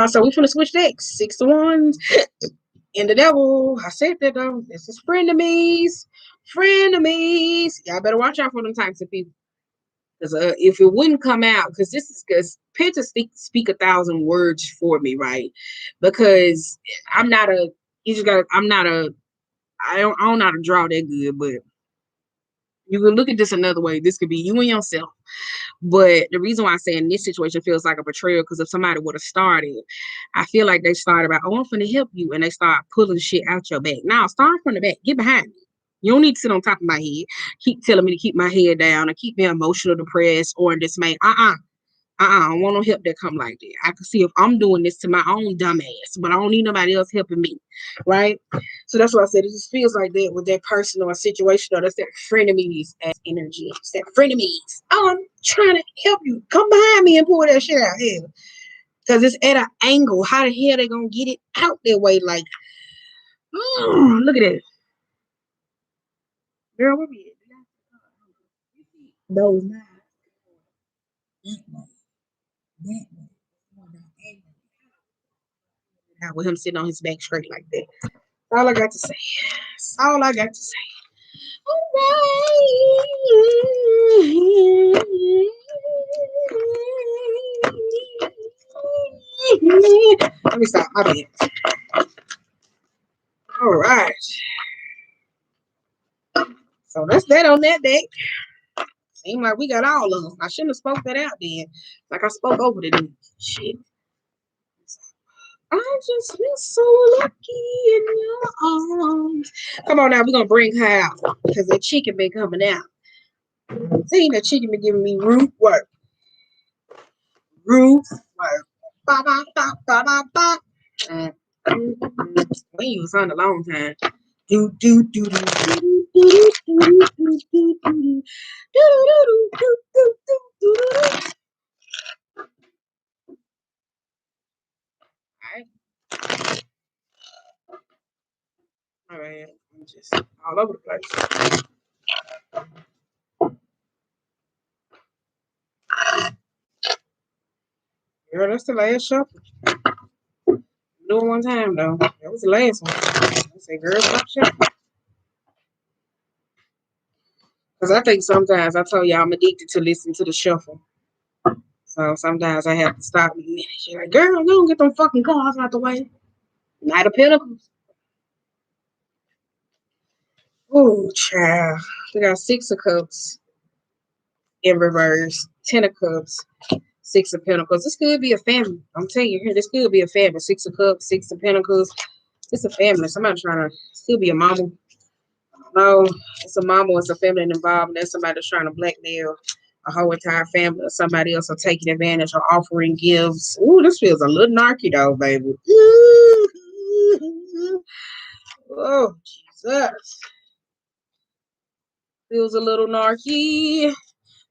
So we're going to switch decks. Six of Wands. And the Devil, I said that though. This is frenemies. Frenemies. Y'all better watch out for them types of people. Because if it wouldn't come out, because Pentacles speak 1,000 words for me, right? Because I'm not a, I don't know how to draw that good, but you can look at this another way. This could be you and yourself. But the reason why I say in this situation feels like a betrayal, because if somebody would have started, I feel like they started about, oh, I'm finna help you. And they start pulling shit out your back. Now, start from the back. Get behind me. You don't need to sit on top of my head. Keep telling me to keep my head down and keep me emotional, depressed, or dismayed. I don't want no help that come like that. I can see if I'm doing this to my own dumb ass, but I don't need nobody else helping me, right? So that's why I said it just feels like that with that person or situation, or that's that frenemies as energy. It's that frenemies. Oh, I'm trying to help you. Come behind me and pull that shit out here. Because it's at an angle. How the hell they gonna get it out that way? Like, look at that. Girl, where we at? Those knives. That way. With him sitting on his back straight like that. That's all I got to say. That's all I got to say. Let me stop. My bad. All right. So that's that on that deck. Seems like we got all of them. I shouldn't have spoke that out then. Like I spoke over the dude. Shit. I just feel so lucky in your arms. Come on now, we're gonna bring her out because that chicken been coming out. See, that chicken been giving me root work. Root work. Ba ba ba ba ba ba. We was on a long time. Do do do do do do do do do do do do. All right, I'm just all over the place. Girl, that's the last shuffle. Do it one time though. That was the last one. I say, girl, stop shuffling. Because I think sometimes I told y'all I'm addicted to listen to the shuffle. So sometimes I have to stop in a minute. She's like, girl, you don't get them fucking cards out the way. Knight of Pentacles. Oh, child. We got Six of Cups in reverse. 10 of Cups. Six of Pentacles. This could be a family. I'm telling you here, this could be a family. Six of Cups, Six of Pentacles. It's a family. Somebody trying to still be a mama. No, it's a mama or it's a family involved, and that's somebody that's trying to blackmail a whole entire family or somebody else or taking advantage or offering gifts. Ooh, this feels a little narky though, baby. Oh, Jesus. Feels a little narky.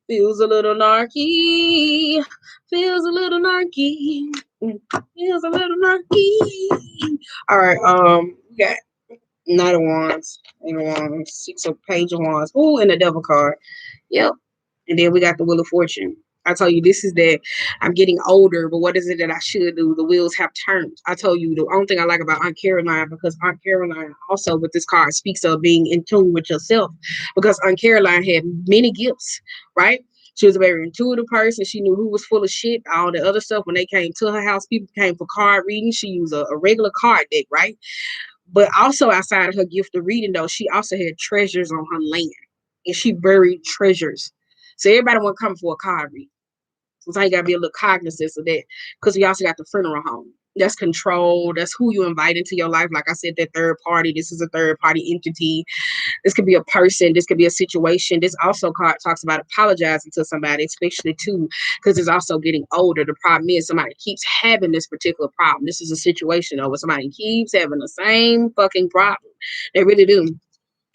Feels a little narky. Feels a little narky. Feels a little narky. All right, we got Knight of Wands, Eight of Wands, Six of Page of Wands. Ooh, and the Devil card. Yep. And then we got the Wheel of Fortune. I told you this is that I'm getting older, but what is it that I should do? The wheels have turned. I told you the only thing I like about Aunt Caroline, because Aunt Caroline also with this card speaks of being in tune with yourself, because Aunt Caroline had many gifts, right? She was a very intuitive person. She knew who was full of shit, all the other stuff. When they came to her house, people came for card reading. She used a regular card deck, right? But also outside of her gift of reading, though, she also had treasures on her land, and she buried treasures. So everybody want to come for a card read. Sometimes you gotta be a little cognizant of that, because we also got the funeral home. That's control. That's who you invite into your life. Like I said, that third party. This is a third party entity. This could be a person. This could be a situation. This also card talks about apologizing to somebody, especially too, because it's also getting older. The problem is somebody keeps having this particular problem. This is a situation over somebody keeps having the same fucking problem. They really do.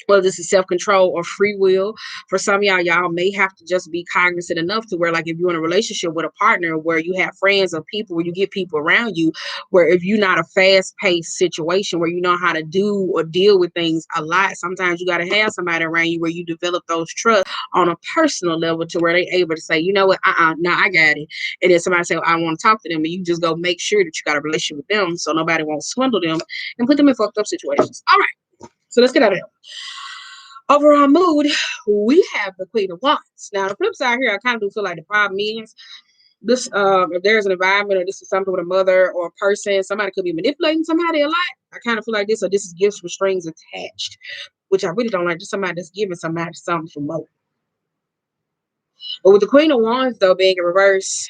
Whether this is self-control or free will. For some of y'all may have to just be cognizant enough to where, like, if you're in a relationship with a partner where you have friends or people, where you get people around you, where if you're not a fast-paced situation where you know how to do or deal with things a lot, sometimes you got to have somebody around you where you develop those trust on a personal level to where they're able to say, you know what, no, I got it. And then somebody say, I want to talk to them, and you just go make sure that you got a relationship with them so nobody won't swindle them and put them in fucked up situations. All right, so let's get out of here. Overall mood, we have the Queen of Wands. Now, the flip side here, I kind of do feel like the problem is this, if there's an environment or this is something with a mother or a person, somebody could be manipulating somebody a lot. I kind of feel like this, or this is gifts with strings attached, which I really don't like. Just somebody that's giving somebody something for more. But with the Queen of Wands, though, being in reverse,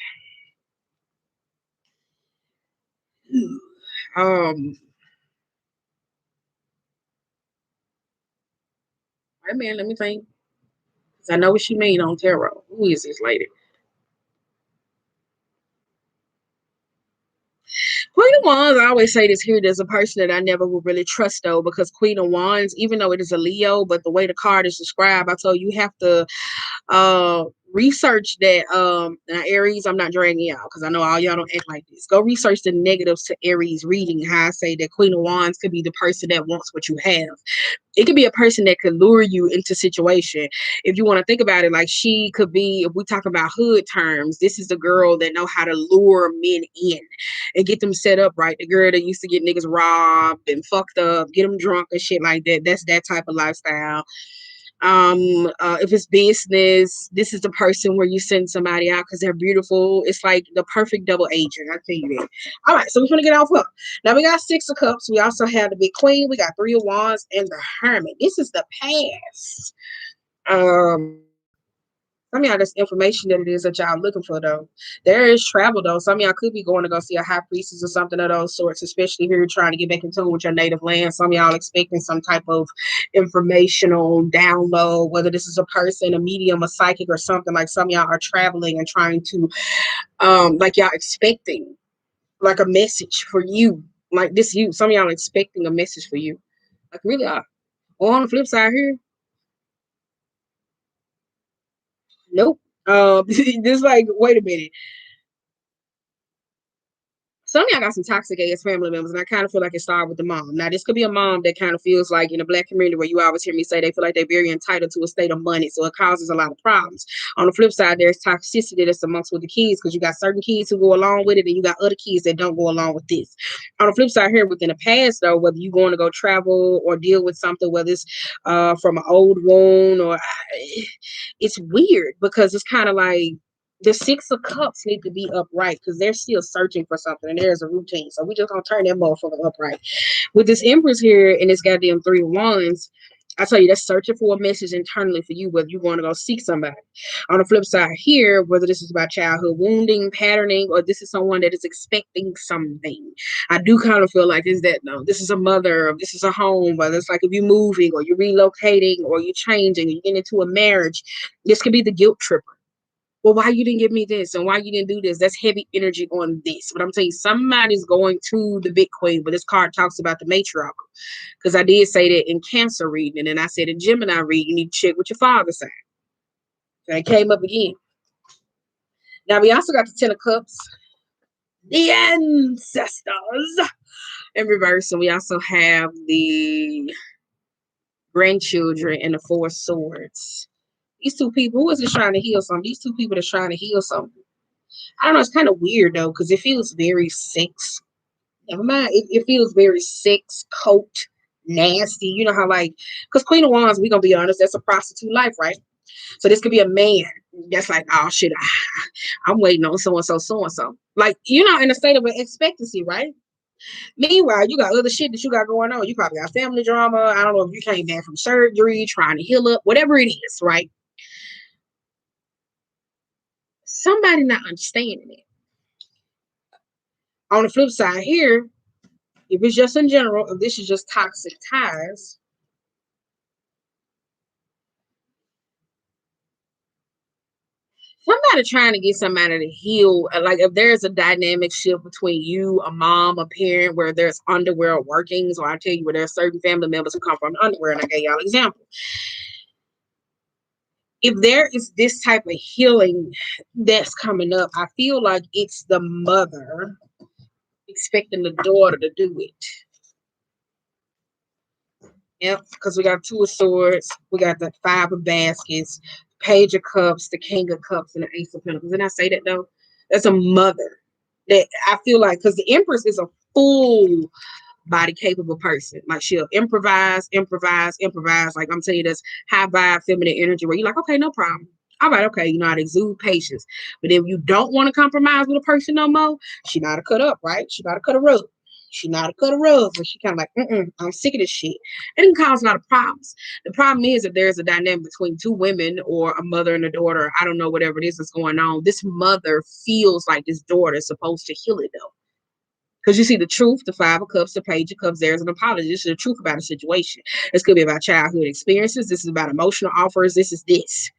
wait a minute, let me think. 'Cause I know what she mean on tarot. Who is this lady? Queen of Wands, I always say this here, there's a person that I never would really trust though, because Queen of Wands, even though it is a Leo, but the way the card is described, I told you have to research that. Now Aries, I'm not dragging y'all because I know all y'all don't act like this. Go research the negatives to Aries reading. How I say that Queen of Wands could be the person that wants what you have. It could be a person that could lure you into situation. If you want to think about it, like she could be, if we talk about hood terms, this is the girl that know how to lure men in and get them set up right. The girl that used to get niggas robbed and fucked up, get them drunk and shit like that. That's that type of lifestyle. If it's business, this is the person where you send somebody out because they're beautiful. It's like the perfect double agent. I tell you that. All right, so we're gonna get off up. Now we got Six of Cups. We also have the Big Queen. We got Three of Wands and the Hermit. This is the past. Some of y'all, that's information that it is that y'all looking for, though. There is travel, though. Some of y'all could be going to go see a high priestess or something of those sorts, especially if you're trying to get back in tune with your native land. Some of y'all expecting some type of informational download, whether this is a person, a medium, a psychic, or something. Like some of y'all are traveling and trying to, like y'all expecting like a message for you. Like this, you. Some of y'all expecting a message for you. Like really are. Or on the flip side here, nope. Just like, wait a minute. Some of y'all got some toxic ass family members, and I kind of feel like it started with the mom. Now, this could be a mom that kind of feels like in the Black community where you always hear me say they feel like they're very entitled to a state of money, so it causes a lot of problems. On the flip side, there's toxicity that's amongst with the kids because you got certain kids who go along with it, and you got other kids that don't go along with this. On the flip side here, within the past, though, whether you going to go travel or deal with something, whether it's from an old wound or it's weird because it's kind of like the Six of Cups need to be upright because they're still searching for something and there's a routine. So we just gonna turn that motherfucker upright. With this Empress here and this goddamn Three of Wands, I tell you, that's searching for a message internally for you, whether you want to go seek somebody. On the flip side here, whether this is about childhood wounding, patterning, or this is someone that is expecting something. I do kind of feel like is that no, this is a mother, or this is a home, whether it's like if you're moving or you're relocating or you're changing or you're getting into a marriage, this could be the guilt tripper. Well, why you didn't give me this and why you didn't do this? That's heavy energy on this. But I'm telling you, somebody's going to the big queen, but this card talks about the matriarchal. Because I did say that in Cancer reading, and then I said in Gemini reading, you need to check with your father sign. So it came up again. Now we also got the Ten of Cups, the ancestors in reverse, and we also have the grandchildren and the Four of Swords. These two people, who is this trying to heal something? These two people are trying to heal something. I don't know. It's kind of weird though, because it feels very sex. Never mind. It feels very sex, cult, nasty. You know how like, because Queen of Wands, we gonna be honest, that's a prostitute life, right? So this could be a man that's like, oh shit, I'm waiting on so and so, so and so. Like you're not in a state of expectancy, right? Meanwhile, you got other shit that you got going on. You probably got family drama. I don't know if you came back from surgery, trying to heal up, whatever it is, right? Somebody not understanding it. On the flip side here, if it's just in general, if this is just toxic ties, somebody trying to get somebody to heal. Like if there's a dynamic shift between you, a mom, a parent, where there's underwear workings, or I tell you where there's certain family members who come from underwear, and I gave y'all an example. If there is this type of healing that's coming up, I feel like it's the mother expecting the daughter to do it. Yep, because we got Two of Swords, we got the Five of Baskets, Page of Cups, the King of Cups, and the Ace of Pentacles. Didn't I say that though? That's a mother that I feel like, because the Empress is a full body capable person. Like she'll improvise, improvise, improvise. Like I'm telling you, that's high vibe, feminine energy where you're like, okay, no problem. All right, okay, you know how to exude patience. But if you don't want to compromise with a person no more, she know how to cut up, right? She know how to cut a rug. She know how to cut a rug, but she kind of like, I'm sick of this shit. It can cause a lot of problems. The problem is that there's a dynamic between two women or a mother and a daughter. I don't know, whatever it is that's going on. This mother feels like this daughter is supposed to heal it though. Because you see the truth, the Five of Cups, the Page of Cups, there's an apology. This is the truth about a situation. This could be about childhood experiences. This is about emotional offers. This is this.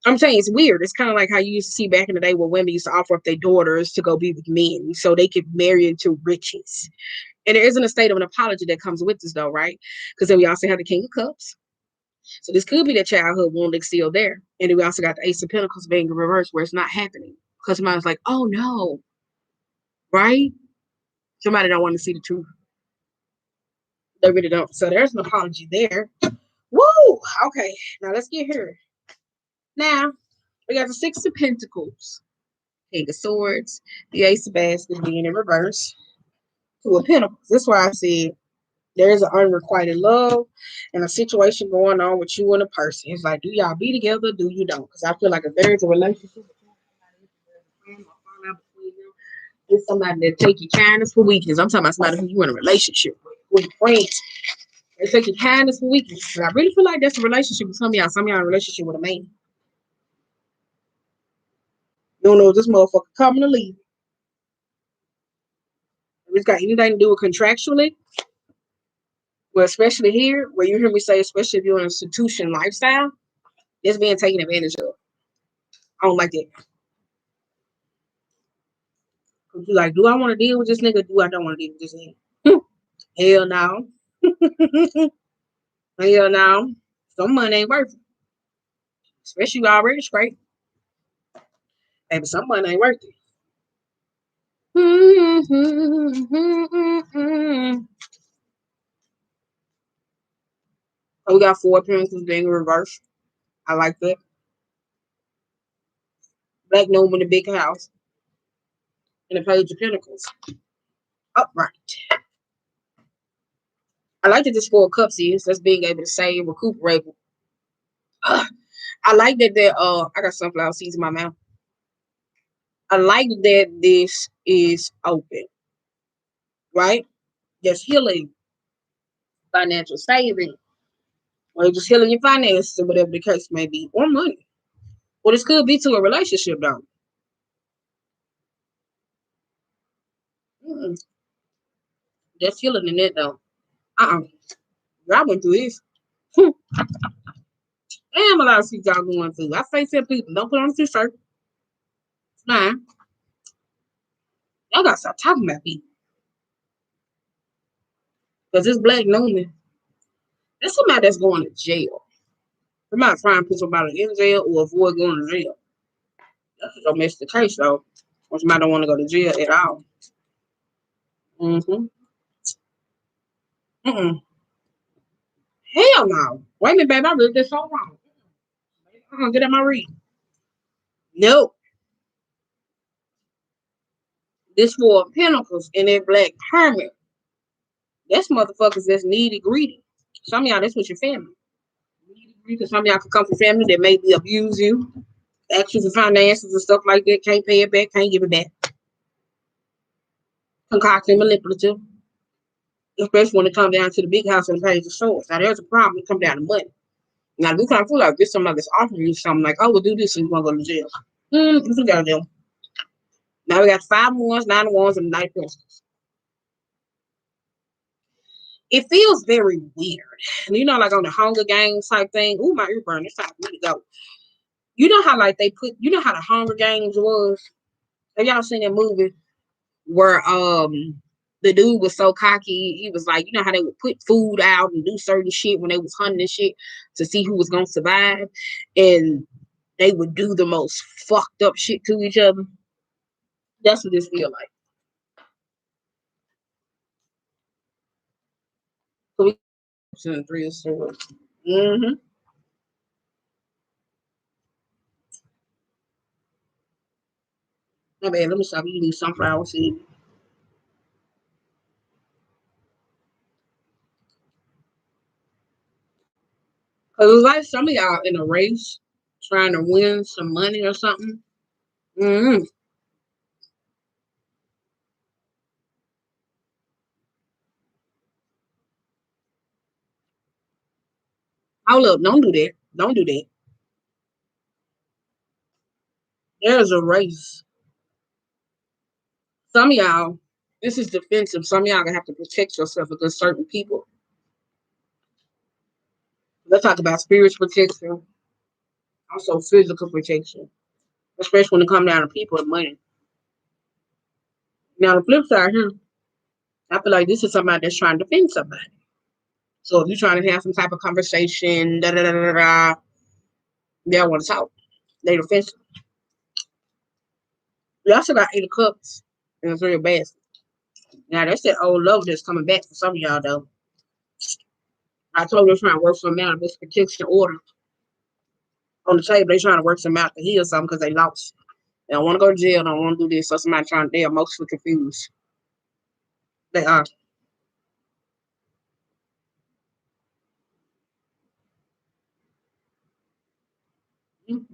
I'm saying it's weird. It's kind of like how you used to see back in the day where women used to offer up their daughters to go be with men so they could marry into riches. And there isn't a state of an apology that comes with this though, right? Because then we also have the King of Cups. So this could be that childhood wound still there. And then we also got the Ace of Pentacles being in reverse where it's not happening. Because somebody's like, oh no, right? Somebody don't want to see the truth. They really don't. So there's an apology there. Woo! Okay, now let's get here. Now, we got the Six of Pentacles, King of Swords, the Ace of Baskets being in reverse, Two of Pentacles. That's why I said there's an unrequited love and a situation going on with you and a person. It's like, do y'all be together? Do you don't? Because I feel like if there's a relationship, it's somebody that take your kindness for weakness. I'm talking about somebody who you in a relationship with, who you friends. They take your kindness for weakness. And I really feel like that's a relationship with some of y'all. Some of y'all in a relationship with a man. You don't know if this motherfucker coming or leaving. If it's got anything to do with contractually, well, especially here, where you hear me say, especially if you're in an institution lifestyle, it's being taken advantage of. I don't like that. Cause you like, do I want to deal with this nigga? Do I don't want to deal with this nigga? Hell no. Hell no. Some money ain't worth it. Especially you already straight. Baby, some money ain't worth it. So we got Four Pentacles being in reverse. I like that. Black gnome in the big house. And the Page of Pentacles. Upright. I like that this Four of Cups is. That's being able to save, recuperate. I like that I got sunflower seeds in my mouth. I like that this is open. Right? There's healing, financial saving. or you're just healing your finances or whatever the case may be, or money. Well, this could be to a relationship though. Mm-mm. That's healing in that though. I went through this. Damn, a lot of shit y'all going through. I say to people, don't put on a t-shirt. It's fine. Y'all gotta stop talking about people. Because this black Newman, that's somebody that's going to jail. Somebody trying to put somebody in jail or avoid going to jail. That's a domestic case though. Or somebody don't want to go to jail at all. Mm-hmm. Mm-mm. Hell no. Wait a minute, baby. I read this so wrong. Get at my read. Nope. This for Pentacles and that black hermit. That's motherfuckers that's needy, greedy. Some of y'all, that's with your family. Needy, greedy, because some of y'all can come from family that maybe abuse you, ask you for finances and stuff like that, can't pay it back, can't give it back. Concocting manipulative. Especially when it comes down to the big house and the page of swords. Now, there's a problem when it comes down to money. Now, we kind of feel like this somebody that's offering you something like, oh, we'll do this and you're going to go to jail. You got them. Now, we got 5 ones, 9 ones, and 9 pencils. It feels very weird. And you know, like on the Hunger Games type thing. Ooh, my ear burn. It's time for me to go. You know how, like, you know how the Hunger Games was? Have y'all seen that movie where, the dude was so cocky, he was like, you know how they would put food out and do certain shit when they was hunting and shit to see who was gonna survive, and they would do the most fucked up shit to each other. That's what this feel like. So we 3 of swords. Mm-hmm. My bad, let me stop eating these sunflower seeds. Cause it's like some of y'all in a race trying to win some money or something. Mm-hmm. Hold up, don't do that. Don't do that. There's a race. Some of y'all, this is defensive. Some of y'all gonna have to protect yourself against certain people. Let's talk about spiritual protection, also physical protection, especially when it comes down to people and money. Now, the flip side here, I feel like this is somebody that's trying to defend somebody. So if you're trying to have some type of conversation, they don't want to talk. They defensive. We also got 8 of cups and it's real bad. Now, that's that old love that's coming back for some of y'all, though. I told them trying to work something out of this protection order on the table. They trying to work something out to heal something because they lost. They don't want to go to jail. They don't want to do this. So somebody trying. They are mostly confused. They are. I'm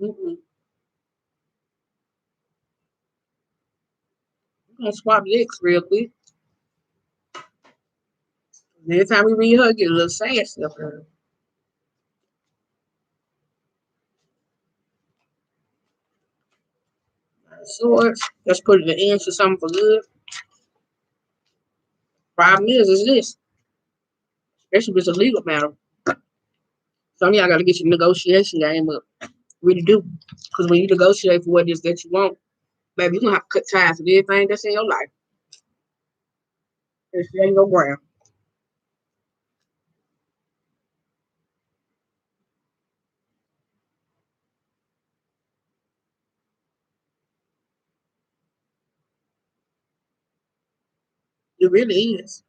gonna swap licks real quick. Every time we read her, get a little sassy up her. Swords. Let's put it in for something for good. Problem is this. Especially if it's a legal matter. Some of y'all got to get your negotiation game up. Really do. Because when you negotiate for what it is that you want, baby, you're going to have to cut ties with everything that's in your life. If you ain't no ground. It really is.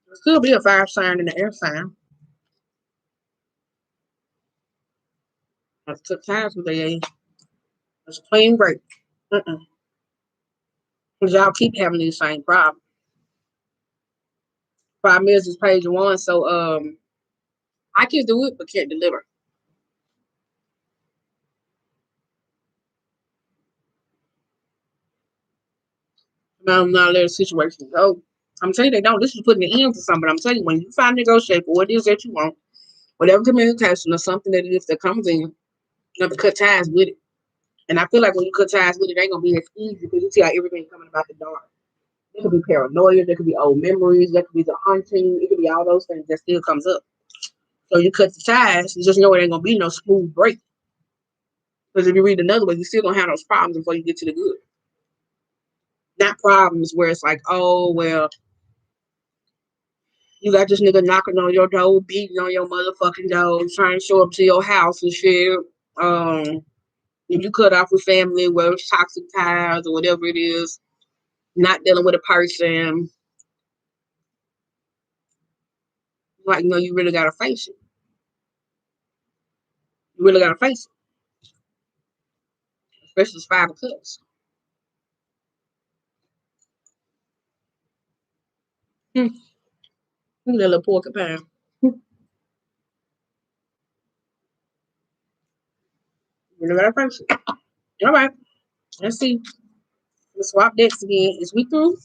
There could be a fire sign and an air sign. I've took ties with their It's a clean break. Because y'all keep having these same problems. Problem is, it's page 1, so I can do it, but can't deliver. I'm not letting situations go. I'm telling you they don't. This is putting an end to something. I'm telling you, when you find negotiate for what it is that you want, Whatever communication or something that it is that comes in, you have to cut ties with it. And I feel like when you cut ties with it, it ain't gonna be as easy because you see how everything's coming about the dark. There could be paranoia, there could be old memories, there could be the hunting, it could be all those things that still comes up. So you cut the ties, you just know it ain't gonna be no smooth break. Because if you read another way, you're still gonna have those problems before you get to the good. Not problems where it's like, oh well, you got this nigga knocking on your door, beating on your motherfucking door, trying to show up to your house and shit. If you cut off with family, whether it's toxic ties or whatever it is, not dealing with a person, like you really gotta face it. You really gotta face it, especially this 5 of Cups. Hmm. Little porcupine. You really gotta face it. All right, let's see. Let's swap decks again. Is we through?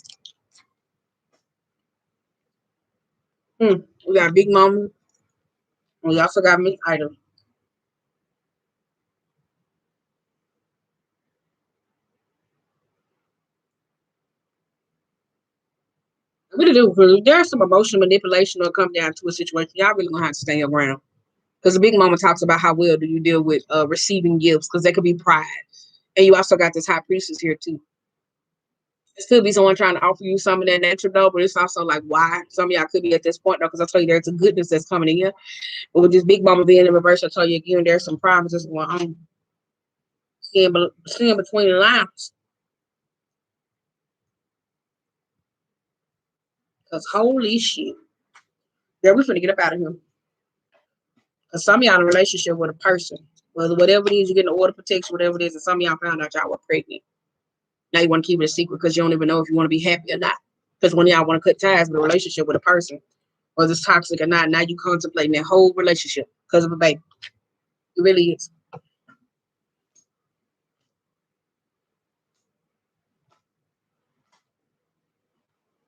We got Big Mama. And we also got Miss Idol. I really do. Because there's some emotional manipulation or come down to a situation. Y'all really gonna have to stay your ground. Because the Big Mama talks about how well do you deal with receiving gifts, because there could be pride. And you also got this high priestess here too. It could be someone trying to offer you some of that natural though, but it's also like why. Some of y'all could be at this point though, because I tell you there's a goodness that's coming in. But with this Big Mama being in reverse, I tell you again, there's some problems that's going on. Seeing between the lines. Because holy shit. Yeah, we're finna get up out of here. Because some of y'all in a relationship with a person. Whatever it is, you get an order of protection, whatever it is, and some of y'all found out y'all were pregnant. Now you want to keep it a secret because you don't even know if you want to be happy or not. Because when y'all want to cut ties with a relationship with a person, whether it's toxic or not, now you contemplating that whole relationship because of a baby. It really is.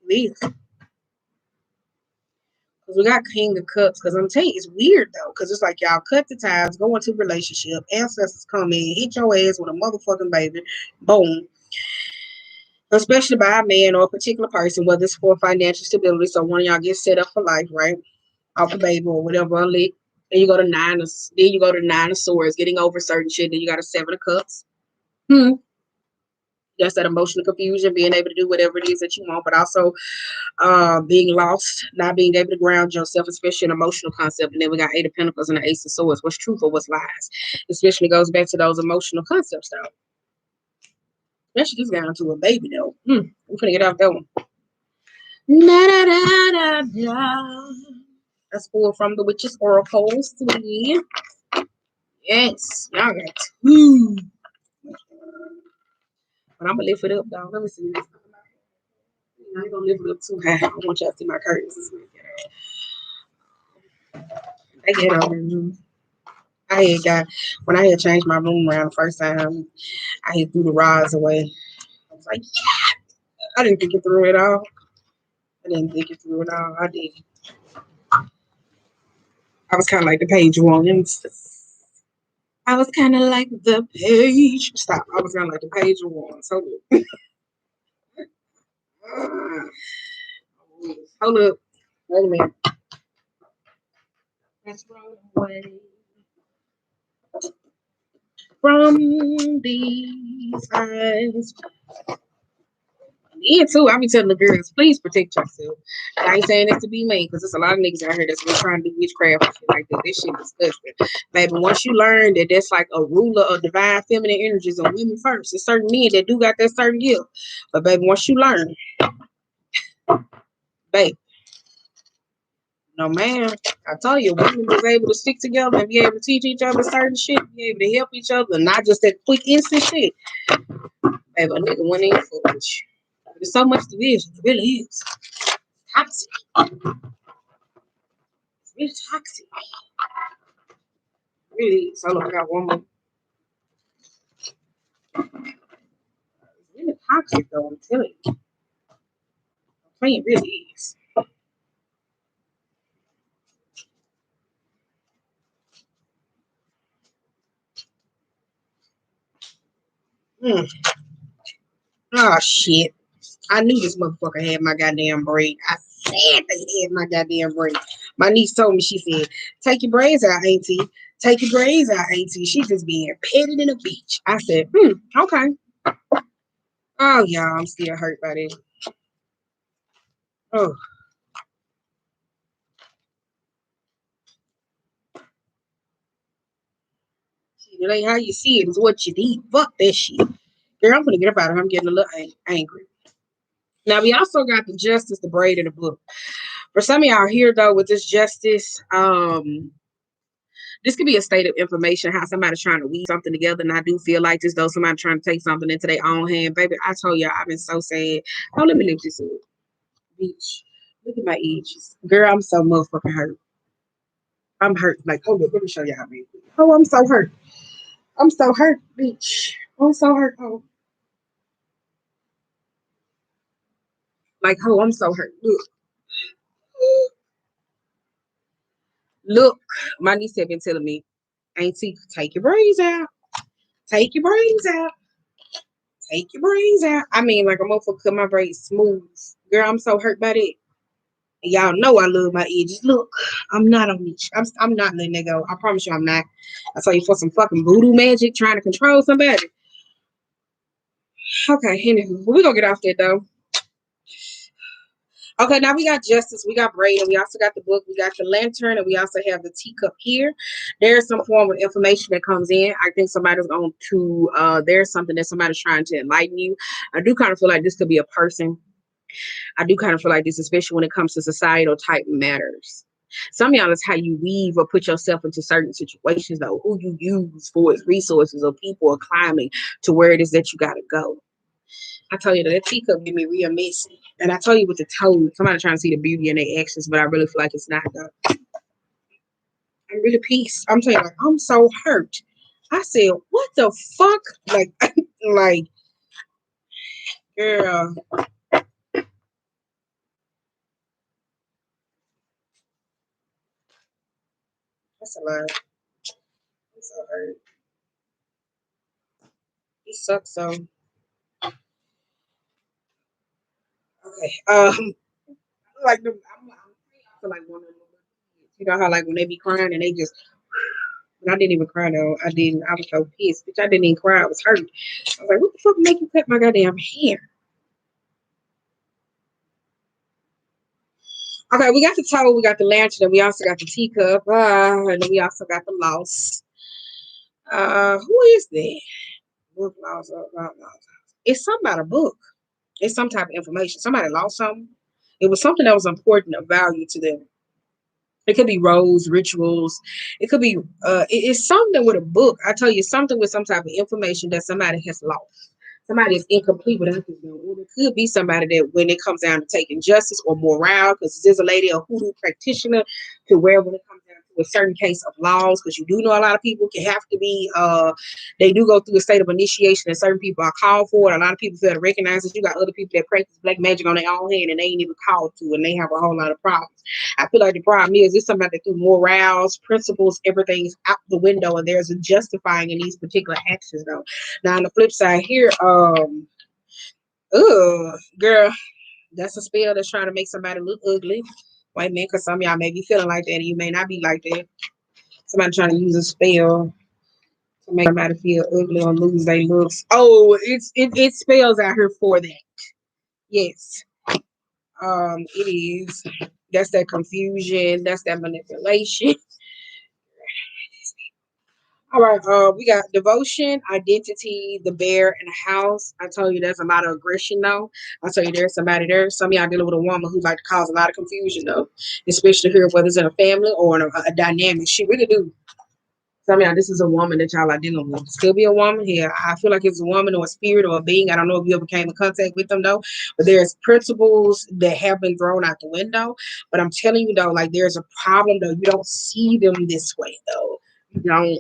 It is. Because we got King of Cups. Because I'm telling you, it's weird though. Because it's like y'all cut the ties, go into a relationship, ancestors come in, hit your ass with a motherfucking baby, boom. Especially by a man or a particular person, whether it's for financial stability. So one of y'all gets set up for life, right? Off a baby or whatever, unlit. Then you go to Nine of Swords, getting over certain shit. Then you got a 7 of Cups. That's that emotional confusion, being able to do whatever it is that you want, but also being lost, not being able to ground yourself, especially an emotional concept. And then we got 8 of Pentacles and the Ace of Swords. What's truth or what's lies? Especially goes back to those emotional concepts, though. Especially this down to a baby, though. We're gonna get out that one. Da, da, da, da. That's pulled from the Witch's Oracle. Sweet. Yes, y'all got 2. But I'm gonna lift it up, dog. Let me see this. I ain't gonna lift it up too high. I want y'all to see my curtains. I get on. I had got when I had changed my room around the first time. I had threw the rods away. I was like, yeah. I didn't think it through it all. I didn't think it through it all. I did. I was kind of like the page one. I was kind of like the page. Stop. I was kind of like the page one. Hold up. Wait a minute. That's wrong way. From these eyes. Yeah, too. I be telling the girls, please protect yourself. I ain't saying this to be mean, because there's a lot of niggas out here that's been trying to do witchcraft and shit like that. This shit is disgusting. Baby, once you learn that that's like a ruler of divine feminine energies on women first, there's certain men that do got that certain gift. But baby, once you learn, baby, no man, I tell you, women was able to stick together and be able to teach each other certain shit, be able to help each other, not just that quick instant shit. Baby, a nigga went in for it. There's so much division. It really is. Toxic. It's really toxic. It really is. Hold on, I got one more. It's really toxic though, I'm telling you. I'm telling you, it really is. Mm. Oh shit. I knew this motherfucker had my goddamn braid. I said they had my goddamn braid. My niece told me, she said, take your braids out, auntie. Take your braids out, auntie. She just being petted in a beach. I said, okay. Oh, y'all, I'm still hurt by this. Oh. It ain't how you see it, it's what you need. Fuck that shit. Girl, I'm gonna get up out of here. I'm getting a little angry. Now, we also got the justice, the braid, in the book. For some of y'all here, though, with this justice, this could be a state of information, how somebody's trying to weave something together. And I do feel like this, though, somebody trying to take something into their own hand. Baby, I told y'all, I've been so sad. Oh, let me lift this up. Bitch, look at my edges. Girl, I'm so motherfucking hurt. I'm hurt. Like, hold up, let me show y'all, baby. Oh, I'm so hurt. I'm so hurt, bitch. I'm so hurt. Oh. Like, oh, I'm so hurt. Look. Look. My niece have been telling me, Auntie, take your braids out. Take your braids out. Take your braids out. I mean, like, I'm gonna cut my braids smooth. Girl, I'm so hurt by it. Y'all know I love my edges. Look, I'm not on each. I'm not letting it go. I promise you I'm not. I tell you, for some fucking voodoo magic trying to control somebody. Okay, anyway, we're gonna get off that though. Okay, now we got justice, we got braid, and we also got the book, we got the lantern, and we also have the teacup here. There's some form of information that comes in. I think somebody's going to there's something that somebody's trying to enlighten you. I do kind of feel like this could be a person. I do kind of feel like this, especially when it comes to societal type matters. Some of y'all is how you weave or put yourself into certain situations, though, who you use for its resources or people or climbing to where it is that you got to go. I tell you that teacup made me real messy. And I tell you with the toad, somebody trying to see the beauty in their actions, but I really feel like it's not though. I'm really pissed. I'm telling you, like, I'm so hurt. I said, what the fuck? Like, like, girl. That's a lot. I'm so hurt. It sucks so. Okay. Like the I feel like one of them. You know how like when they be crying and they just I didn't even cry though. I didn't. I was so pissed. Bitch, I didn't even cry. I was hurt. I was like, what the fuck make you cut my goddamn hair? Okay, we got the towel, we got the lantern, and we also got the teacup, and then we also got the loss. Who is that? Book loss, loss. It's something about a book. It's some type of information. Somebody lost something. It was something that was important of value to them. It could be roles, rituals. It could be it's something with a book. I tell you, something with some type of information that somebody has lost. Somebody is incomplete without this. Or it could be somebody that when it comes down to taking justice or morale, because there's a lady, a hoodoo practitioner, to where when it comes down to a certain case of laws, because you do know a lot of people can have to be they do go through a state of initiation and certain people are called for it. A lot of people fail to recognize that you got other people that practice black magic on their own hand and they ain't even called to and they have a whole lot of problems. I feel like the problem is it's somebody that through morals, principles, everything's out the window and there's a justifying in these particular actions though. Now on the flip side here, girl, that's a spell that's trying to make somebody look ugly. White man, because some of y'all may be feeling like that and you may not be like that. Somebody trying to use a spell to make somebody feel ugly or lose their looks. Oh, it spells out here for that. Yes. It is. That's that confusion. That's that manipulation. All right, we got devotion, identity, the bear, and the house. I told you there's a lot of aggression though. I tell you there's somebody there. Some of y'all dealing with a woman who like to cause a lot of confusion though, especially here whether it's in a family or in a dynamic. She really do. Some of y'all, this is a woman that y'all are dealing with. This could be a woman here. I feel like it's a woman or a spirit or a being. I don't know if you ever came in contact with them though, but there's principles that have been thrown out the window. But I'm telling you though, like there's a problem though. You don't see them this way though. You don't.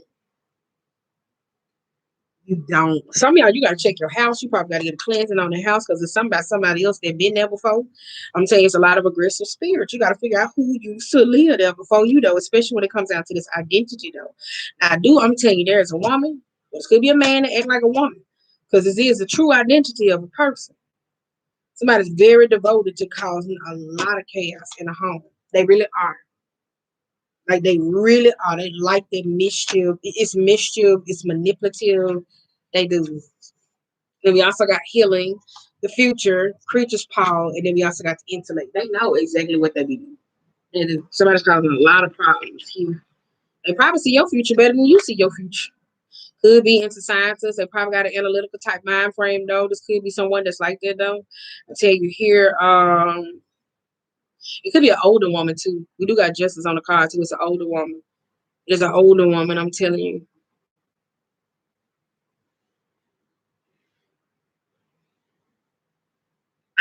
You don't. Some of y'all, you gotta check your house. You probably gotta get a cleansing on the house because it's somebody else that been there before. I'm telling you, it's a lot of aggressive spirits. You gotta figure out who used to live there before you though, especially when it comes down to this identity though. Now, I'm telling you, there is a woman. This could be a man that act like a woman. because this is the true identity of a person. Somebody's very devoted to causing a lot of chaos in a home. They really are. Like they really are. They like their mischief. It's mischief. It's manipulative. They do. Then we also got healing, the future, creature's power, and then we also got the intellect. They know exactly what they be doing. And somebody's causing a lot of problems here. They probably see your future better than you see your future. Could be into scientists. They probably got an analytical type mind frame though. This could be someone that's like that though. I tell you here, it could be an older woman too. We do got justice on the card too. It's an older woman. It's an older woman, I'm telling you.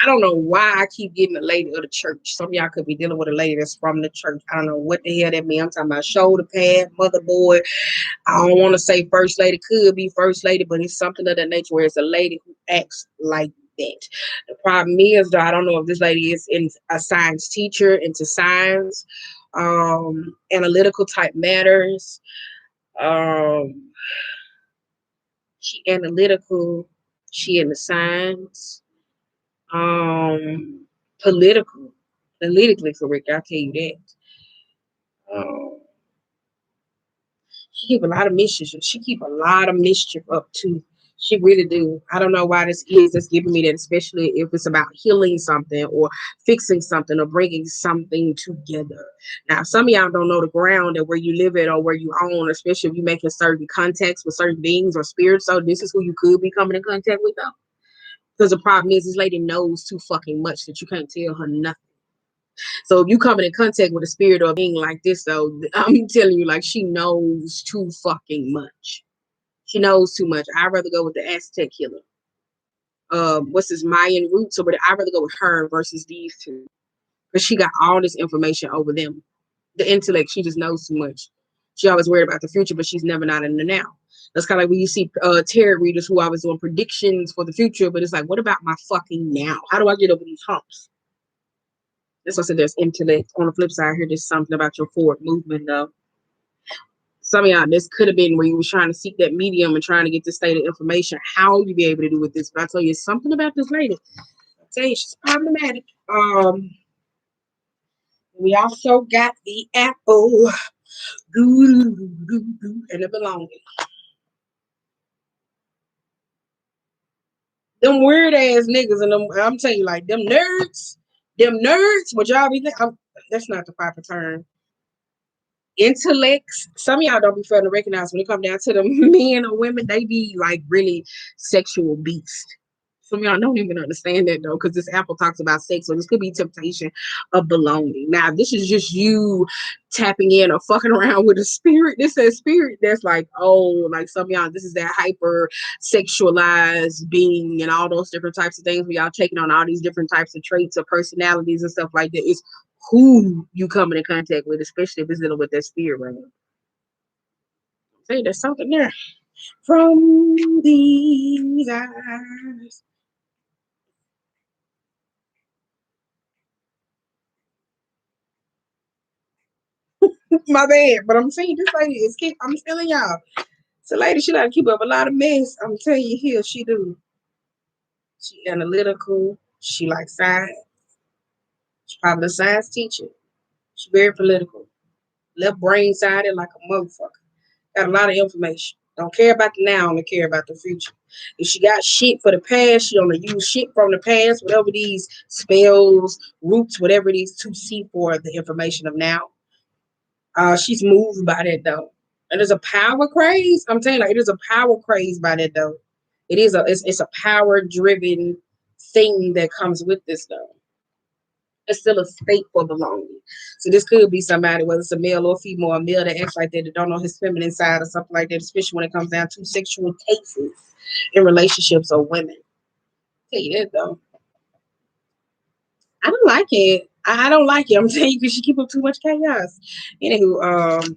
I don't know why I keep getting a lady of the church. Some of y'all could be dealing with a lady that's from the church. I don't know what the hell that means. I'm talking about shoulder pad, motherboard. I don't want to say first lady. Could be first lady, but it's something of that nature where it's a lady who acts like that. The problem is, though, I don't know if this lady is in a science teacher, into science, analytical type matters. Um, she analytical. She in the science. Um, political, politically correct. I'll tell you that. Um, she keep a lot of mischief. She keep a lot of mischief up too. She really do. I don't know why this is that's giving me that, especially if it's about healing something or fixing something or bringing something together. Now, some of y'all don't know the ground that where you live at or where you own, especially if you're making certain contacts with certain beings or spirits. So this is who you could be coming in contact with, though. Because the problem is, this lady knows too fucking much that you can't tell her nothing. So if you coming in contact with a spirit or being like this, though, I'm telling you, like, she knows too fucking much. She knows too much. I'd rather go with the Aztec healer. What's his Mayan roots? Or I'd rather go with her versus these two. Because she got all this information over them. The intellect, she just knows too much. She always worried about the future, but she's never not in the now. That's kind of like when you see tarot readers who always doing predictions for the future, but it's like, what about my fucking now? How do I get over these humps? That's what I said. There's intellect. On the flip side, here, there's something about your forward movement, though. Some of y'all, this could have been where you was trying to seek that medium and trying to get this state of information. How you be able to do with this? But I tell you, something about this lady. I tell you, she's problematic. We also got the apple, and the belonging. Them weird ass niggas and them. I'm telling you, like them nerds. What y'all be thinking? That's not the proper term. Intellects. Some of y'all don't be fair to recognize when it come down to the men or women, they be like really sexual beasts. Some of y'all don't even understand that though, because this apple talks about sex, so this could be temptation of belonging. Now, this is just you tapping in or fucking around with a spirit. This is a spirit that's like, oh, like some of y'all, this is that hyper sexualized being and all those different types of things where y'all taking on all these different types of traits or personalities and stuff like that. It's who you come in contact with, especially if it's dealing with that spirit realm. Say there's something there. From these eyes. My bad, but I'm saying this lady is keep. I'm telling y'all, so lady, she like to keep up a lot of mess. I'm telling you here, she do. She analytical. She like science. She's probably a science teacher. She's very political. Left brain sided like a motherfucker. Got a lot of information. Don't care about the now, only care about the future. If she got shit for the past, she only use shit from the past, whatever these spells, roots, whatever it is to see for the information of now. She's moved by that though. And there's a power craze. I'm telling you, like, it is a power craze by that though. It's a power driven thing that comes with this though. It's still a state for belonging. So this could be somebody, whether it's a male or female, a male that acts like that don't know his feminine side or something like that, especially when it comes down to sexual cases in relationships or women. I'll tell you that though. I don't like it. I don't like it. I'm telling you, because she keep up too much chaos. Anywho,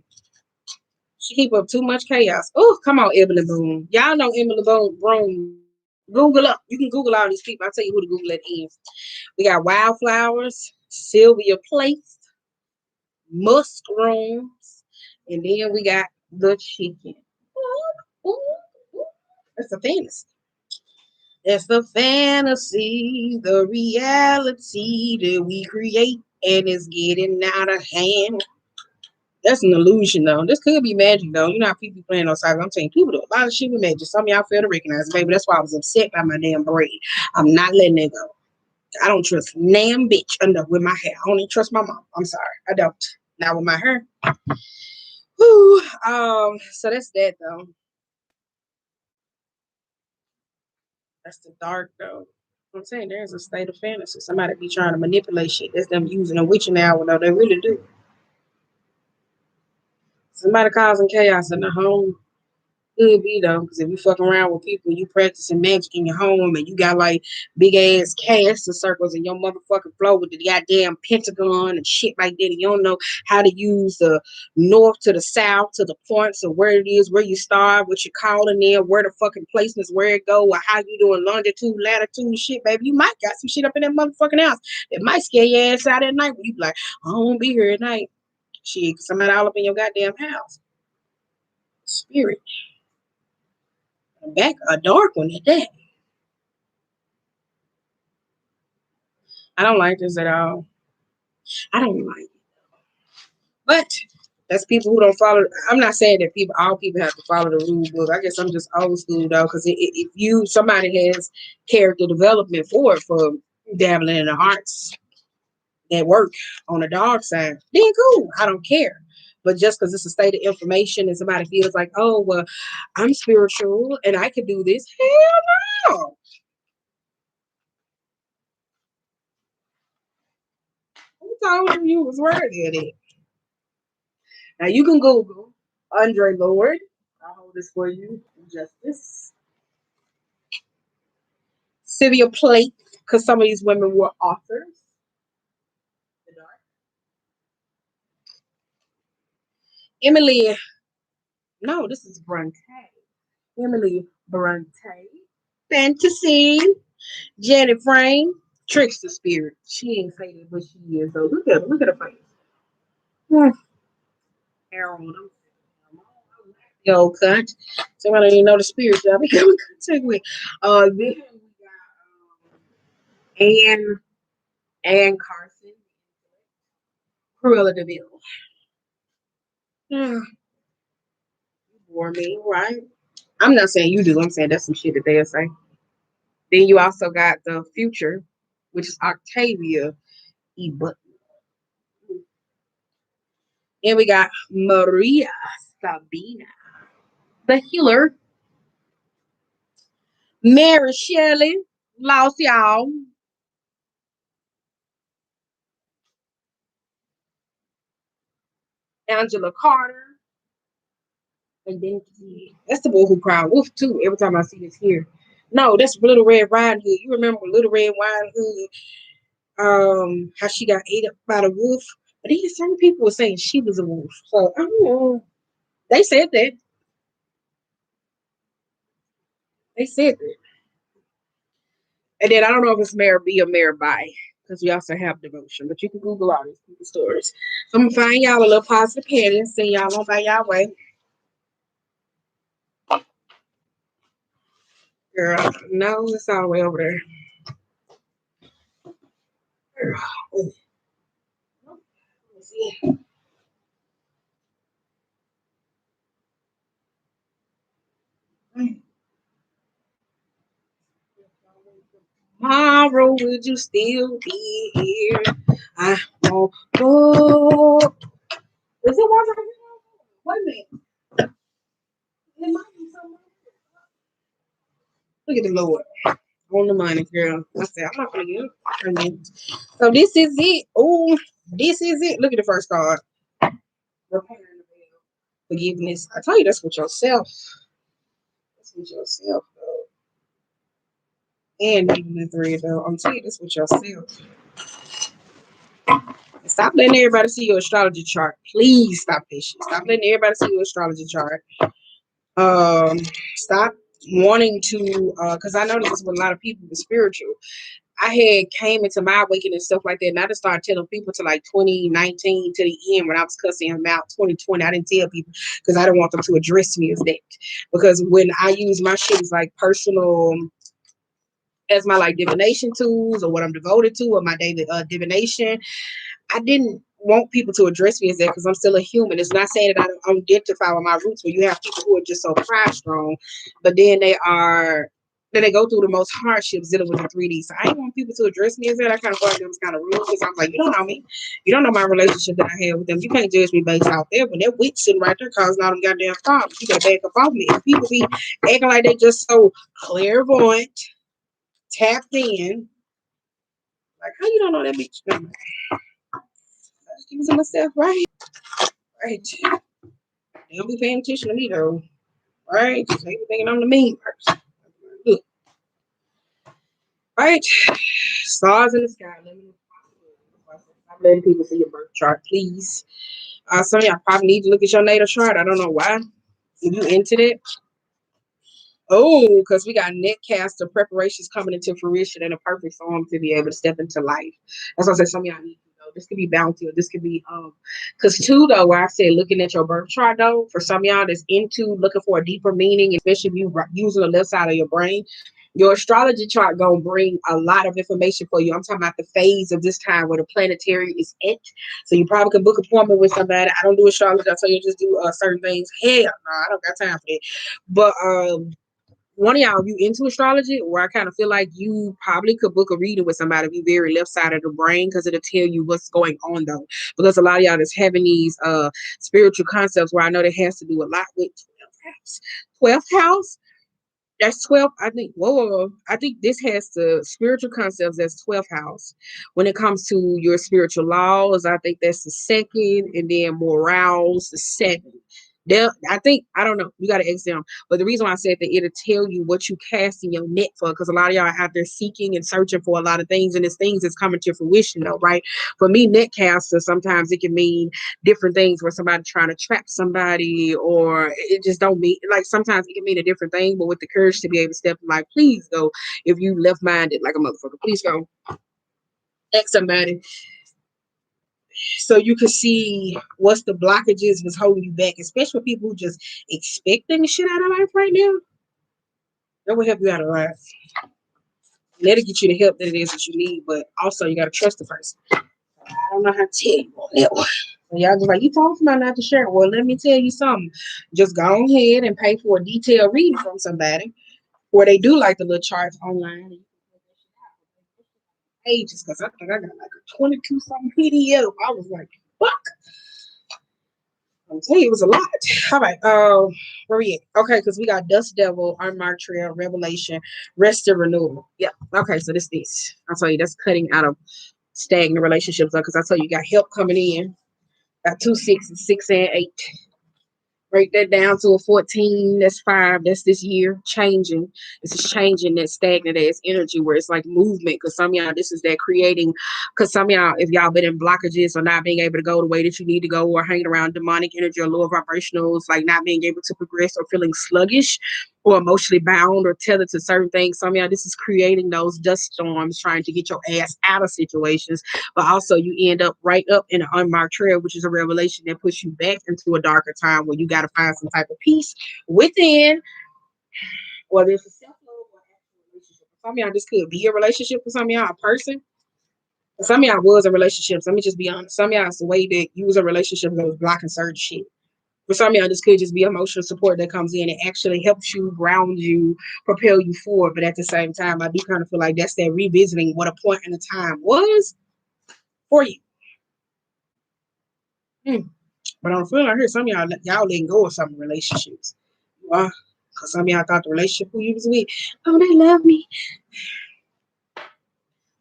she keep up too much chaos. Oh, come on, Ebony Boom. Y'all know Emily Boom. Google up. You can Google all these people. I'll tell you who to Google it is. We got Wildflowers, Sylvia Place, Mushrooms, and then we got the chicken. Ooh, ooh, ooh. That's a fantasy. It's the fantasy, the reality that we create, and it's getting out of hand. That's an illusion, though. This could be magic, though. You know how people playing on cyber. I'm saying people do a lot of shit with magic. Some of y'all fail to recognize, baby. That's why I was upset by my damn braid. I'm not letting it go. I don't trust damn bitch under with my hair. I only trust my mom. I'm sorry. I don't. Not with my hair. Whew. So that's that, though. That's the dark, though. I'm saying there's a state of fantasy. Somebody be trying to manipulate shit. That's them using a witching hour, though. They really do. Somebody causing chaos in the home. Could be though, because if you fuck around with people, you practicing magic in your home, and you got like big ass caster circles in your motherfucking floor with the goddamn pentagon and shit like that, and you don't know how to use the north to the south to the points of where it is, where you start, what you're calling in, where the fucking placements, where it go, or how you doing longitude, latitude, shit, baby. You might got some shit up in that motherfucking house that might scare your ass out at night. When you be like, I won't be here at night. Shit, somebody all up in your goddamn house. Spirit. Back a dark one at that. I don't like this at all. I don't like it. But that's people who don't follow. I'm not saying that all people have to follow the rule book. I guess I'm just old school though, because if somebody has character development for dabbling in the arts that work on the dark side, then cool. I don't care. But just because it's a state of information and somebody feels like, oh well, I'm spiritual and I can do this, hell no. Who told you was worthy of it? Now you can Google Andre Lord. I'll hold this for you. Justice. Sylvia Plate, because some of these women were authors. Emily, no, this is Bronte. Emily Bronte. Fantasy. Janet Frame. Trickster Spirit. She ain't faded, but she is. So look at her face. Harold. Yo, cunt. Somebody didn't know the spirit y'all become contact with. Then we got Ann Carson, Cruella DeVille. You bore me, right? I'm not saying you do. I'm saying that's some shit that they'll say. Then you also got the future, which is Octavia E. Butler. And we got Maria Sabina, the healer. Mary Shelley, lost y'all. Angela Carter. And then that's the boy who cried wolf too. Every time I see this here. No, that's Little Red Riding Hood. You remember Little Red Riding Hood? How she got ate up by the wolf. But even some people were saying she was a wolf. So I don't know. They said that. They said that. And then I don't know if it's Mary B or Mary By, because we also have devotion. But you can Google all these people's stories. So I'm gonna find y'all a little positive penny and send y'all on by y'all way. Girl, no, it's all the way over there. Girl. Tomorrow, would you still be here? I won't go. Is it one? Wait a minute. It might be something. Look at the Lord on the money, girl. I said, I'm not gonna get it. So this is it. Oh, this is it. Look at the first card. Repairing the veil. Forgiveness. I tell you, that's with yourself. That's with yourself, though. And even the three, though. I'm telling you, that's with yourself. Stop letting everybody see your astrology chart. Please stop this shit. Stop letting everybody see your astrology chart. Stop wanting to, because I know this is what a lot of people with spiritual. I had came into my awakening and stuff like that, and I just started telling people to like 2019 to the end when I was cussing him out. 2020, I didn't tell people because I didn't want them to address me as that. Because when I use my shit as like personal as my like divination tools or what I'm devoted to or my daily divination. I didn't want people to address me as that because I'm still a human. It's not saying that I don't identify with my roots, where you have people who are just so pride strong, but then they go through the most hardships dealing with the 3D. So I didn't want people to address me as that. I kind of thought it was kind of rude because I'm like, you don't know me. You don't know my relationship that I have with them. You can't judge me based out there. When that witch sitting right there causing all them goddamn problems, you gotta back up off me. If people be acting like they just so clairvoyant, tapped in, like, how you don't know that bitch? No, just give me some stuff, right? Right. They don't be paying attention to me though. Right? Just they be thinking I'm the mean person. Look, right? Stars in the sky. Let me stop letting people see your birth chart, please. Some of y'all probably need to look at your natal chart. I don't know why. If you into that. Oh, because we got netcaster preparations coming into fruition in a perfect form to be able to step into life. That's why I said some of y'all need to know. This could be bounty or this could be because too though, where I said looking at your birth chart though, for some of y'all that's into looking for a deeper meaning, especially if you using the left side of your brain, your astrology chart gonna bring a lot of information for you. I'm talking about the phase of this time where the planetary is at. So you probably can book an appointment with somebody. I don't do astrology, I tell you just do certain things. Hell no, I don't got time for that. But one of y'all, if you into astrology, where I kind of feel like you probably could book a reading with somebody if you very left side of the brain, because it'll tell you what's going on though. Because a lot of y'all that's having these spiritual concepts where I know that has to do a lot with 12th house. That's 12. I think, whoa. I think this has the spiritual concepts that's 12th house. When it comes to your spiritual laws, I think that's the second, and then morals, the seventh. I think, I don't know, you got to ask them. But the reason why I said that it'll tell you what you cast in your net for, because a lot of y'all are out there seeking and searching for a lot of things, and it's things that's coming to fruition though, right? For me, netcaster, sometimes it can mean different things where somebody trying to trap somebody, or it just don't mean, like sometimes it can mean a different thing, but with the courage to be able to step in, like, please go. If you left-minded like a motherfucker, please go ask somebody so you can see what's the blockages was holding you back, especially people who just expecting shit out of life right now. That will help you out of life. That'll get you the help that it is that you need, but also you gotta trust the person. I don't know how to tell you on that one. So y'all just like, you told somebody not to share it. Well, let me tell you something. Just go ahead and pay for a detailed reading from somebody where they do like the little charts online pages, because I think I got like a 22 something PDF. I was like, fuck. I'm telling you, it was a lot. All right. Where we at? Okay, because we got Dust Devil, Unmarked Trail, Revelation, Rest and Renewal. Yeah. Okay, so this. I'll tell you, that's cutting out of stagnant relationships, because I tell you, you got help coming in. Got 2 6s, 6 and 8. Break that down to a 14. That's 5. That's this year changing. This is changing that stagnant ass energy where it's like movement. Because some of y'all, this is that creating. Because some of y'all, if y'all been in blockages or not being able to go the way that you need to go, or hanging around demonic energy or lower vibrationals, like not being able to progress or feeling sluggish or emotionally bound or tethered to certain things. Some of y'all, this is creating those dust storms, trying to get your ass out of situations. But also you end up right up in an unmarked trail, which is a revelation that puts you back into a darker time where you got to find some type of peace within, whether it's a self-love or actual relationship. For some of y'all, this could be a relationship. For some of y'all, a person. For some of y'all was a relationship. Let me just be honest. Some of y'all, it's the way that you was a relationship that was blocking certain shit. For some of y'all, this could just be emotional support that comes in and actually helps you, ground you, propel you forward. But at the same time, I do kind of feel like that's that revisiting what a point in the time was for you. But I'm feeling like here, some of y'all letting go of some relationships. Because some of y'all thought the relationship who you was with, oh, they love me.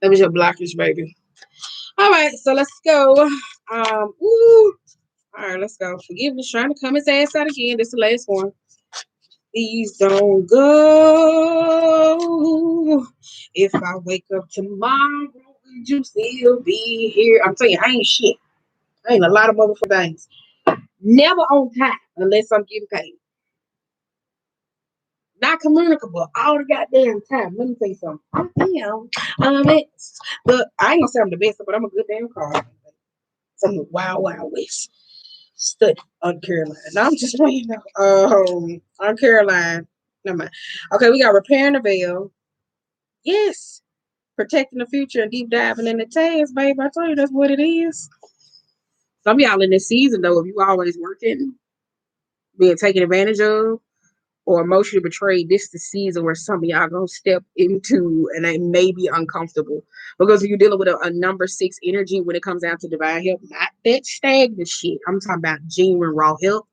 That was your blockers, baby. All right, so let's go. All right, let's go. Forgiveness trying to come his ass out again. This is the last one. Please don't go. If I wake up tomorrow, would you still be here? I'm telling you, I ain't shit. I ain't a lot of motherfucking things. Never on time unless I'm getting paid. Not communicable all the goddamn time. Let me tell you something. I'm the best. But I ain't gonna say I'm the best, but I'm a good damn car. From the wild, wild west. Study on Caroline. No, I'm just playing now. On Caroline. Never mind. Okay, we got Repair and the Veil. Yes. Protecting the future and deep diving in the task, babe. I told you that's what it is. Some of y'all in this season, though, if you always working, being taken advantage of, or emotionally betrayed, this is the season where some of y'all gonna step into and they may be uncomfortable. Because if you're dealing with a number 6 energy when it comes down to divine help, not that stagnant shit. I'm talking about genuine raw help.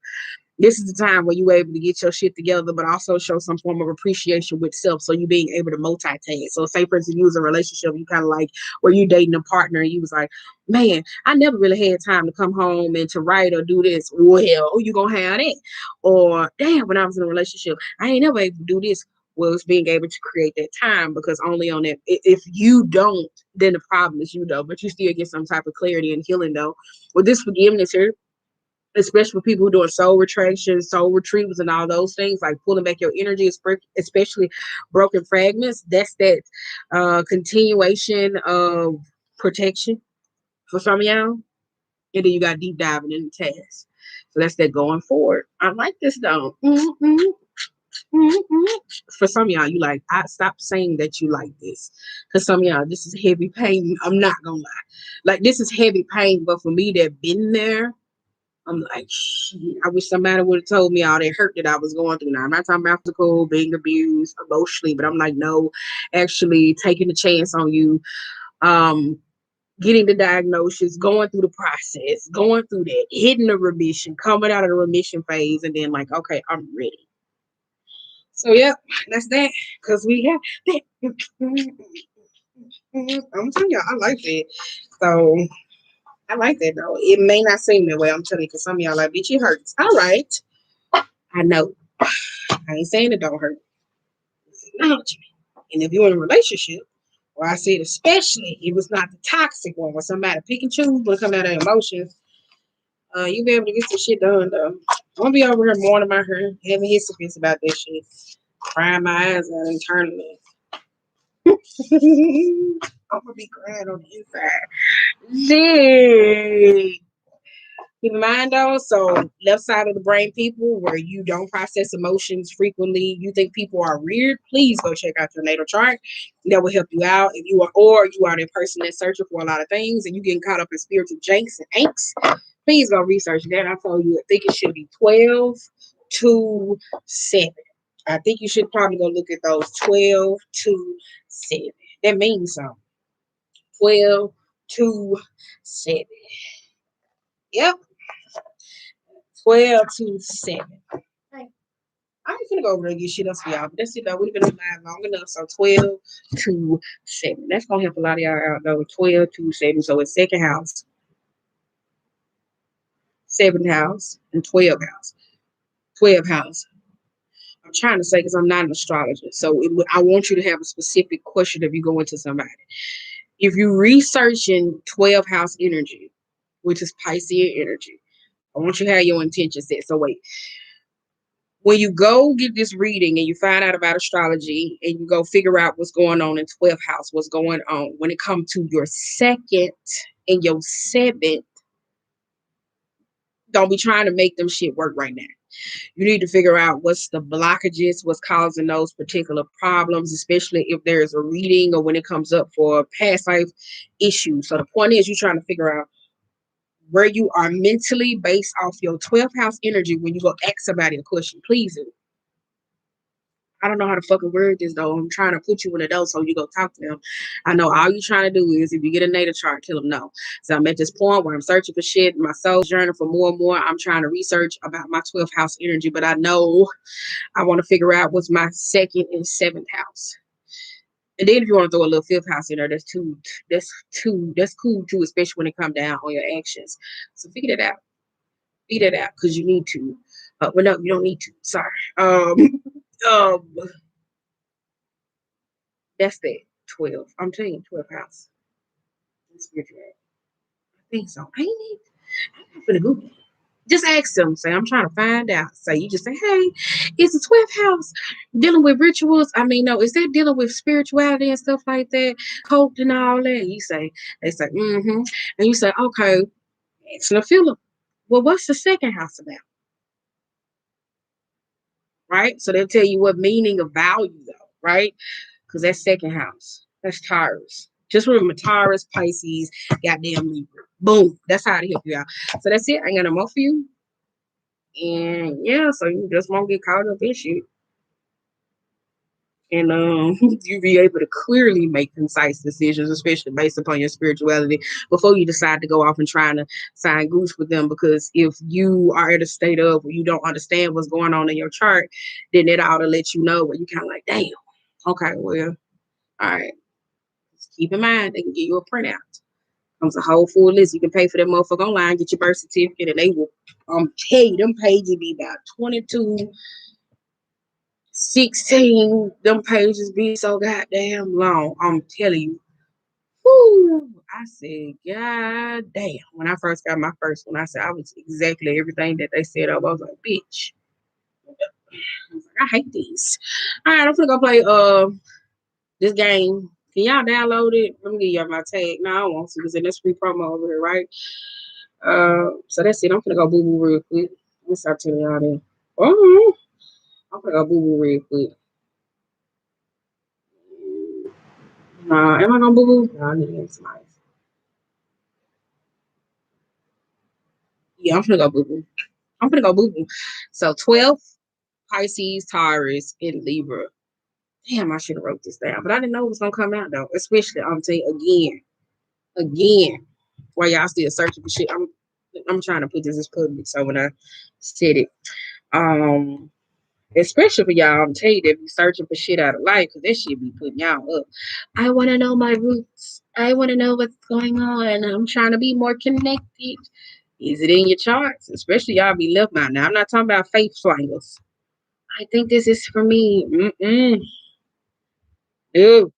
This is the time where you're able to get your shit together, but also show some form of appreciation with self. So you being able to multitask. So say for instance, you was in a relationship, you kind of like where you dating a partner and you was like, man, I never really had time to come home and to write or do this. Well, you gonna have that. Or damn, when I was in a relationship, I ain't never able to do this. Well, it's being able to create that time because only on that, if you don't, then the problem is you though, but you still get some type of clarity and healing though. With this forgiveness here, especially for people who are doing soul retractions, soul retrievals, and all those things, like pulling back your energy, especially broken fragments. That's that continuation of protection for some of y'all. And then you got deep diving in the task. So that's that going forward. I like this though. For some of y'all, you like, I stop saying that you like this. Because some of y'all, this is heavy pain. I'm not gonna lie. Like this is heavy pain, but for me that been there, I'm like, shit, I wish somebody would have told me all that hurt that I was going through. Now, I'm not talking about physical, being abused emotionally, but I'm like, no, actually taking a chance on you, getting the diagnosis, going through the process, going through that, hitting the remission, coming out of the remission phase, and then like, okay, I'm ready. So, yeah, that's that, because we have that. I'm telling you, I like that. So, I like that though. It may not seem that way. I'm telling you, because some of y'all like, bitch, it hurts. All right. I know. I ain't saying it don't hurt. It's acknowledgement. And if you're in a relationship, or I said especially if it's not the toxic one where somebody pick and choose when it comes out of emotions, you be able to get some shit done though. I'm gonna be over here mourning my hair, having hissy about that shit, crying my eyes out internally. I'm gonna be crying on the inside. Shit. Keep in mind though, so left side of the brain people where you don't process emotions frequently, you think people are weird, please go check out your natal chart. That will help you out. If you are, or you are that person that's searching for a lot of things and you getting caught up in spiritual janks and angst, please go research that. I told you, I think it should be 12 to 7. I think you should probably go look at those 12 to 7. That means something. 12 to 7. Yep. 12 to 7. Right. I'm just gonna go over there and get shit else for y'all. But that's it though. We've been alive long enough. So 12 to 7. That's gonna help a lot of y'all out though. 12 to 7. So it's second house, 7th house, and 12th house. 12th house. I'm trying to say because I'm not an astrologer. So I want you to have a specific question if you go into somebody. If you're researching 12th house energy, which is Piscean energy, I want you to have your intention set. So wait. When you go get this reading and you find out about astrology and you go figure out what's going on in 12th house, what's going on when it comes to your 2nd and your 7th, don't be trying to make them shit work right now. You need to figure out what's the blockages, what's causing those particular problems, especially if there's a reading or when it comes up for past life issues. So the point is you're trying to figure out where you are mentally based off your 12th house energy when you go ask somebody a question. Please do. I don't know how to fucking word this though. I'm trying to put you in a door so you go talk to them. I know all you're trying to do is if you get a natal chart, tell them no. So I'm at this point where I'm searching for shit, my soul's journey for more and more. I'm trying to research about my 12th house energy, but I know I want to figure out what's my 2nd and 7th house. And then if you want to throw a little 5th house in there, that's cool too, especially when it comes down on your actions. So figure that out. Figure that out because you need to. Well, no, you don't need to. Sorry. Um, That's that 12. I'm telling you, 12th house. I think so. Ain't it? I'm gonna Google it. Just ask them. Say, I'm trying to find out. Say, you just say, hey, is the 12th house dealing with rituals? I mean, no, is that dealing with spirituality and stuff like that? Cult and all that? And you say, they say, mm-hmm. And you say, okay, excellent feeling. Well, what's the 2nd house about? Right? So they'll tell you what meaning of value, though, right? because that's second house. That's Taurus. Just remember Taurus, Pisces, goddamn Libra. Boom. That's how to help you out. So that's it. I ain't got no more for you. And yeah, so you just won't get caught up in shit. And you be able to clearly make concise decisions, especially based upon your spirituality, before you decide to go off and trying to sign goose with them. Because if you are at a state of where you don't understand what's going on in your chart, then it ought to let you know where you kind of like, damn, okay, well, all right. Just keep in mind, they can give you a printout. Comes a whole full list. You can pay for that motherfucker online, get your birth certificate, and they will tell you them pages be about 22, 16. Them pages be so goddamn long. I'm telling you. Whoo. I said, God damn. When I first got my first one, I said I was exactly everything that they said. I was like, bitch. I was like, I hate these. All right, I'm gonna go play this game. Can y'all download it? Let me give y'all my tag. No, I don't want to because then that's free promo over here, right? So that's it. I'm gonna go boo boo real quick. Let me stop telling y'all that. Oh, I'm gonna go boo boo real quick. Am I gonna boo boo? No, I need to get some ice. Yeah, I'm gonna go boo boo. I'm gonna go boo boo. So 12 Pisces, Taurus, and Libra. Damn, I should have wrote this down, but I didn't know it was gonna come out though. Especially I'm telling you again. While y'all still searching for shit, I'm trying to put this as public. So when I said it, especially for y'all, I'm telling you, they be searching for shit out of life because that shit be putting y'all up. I want to know my roots. I want to know what's going on. I'm trying to be more connected. Is it in your charts? Especially y'all be left out. Now, I'm not talking about faith slangers. I think this is for me. No.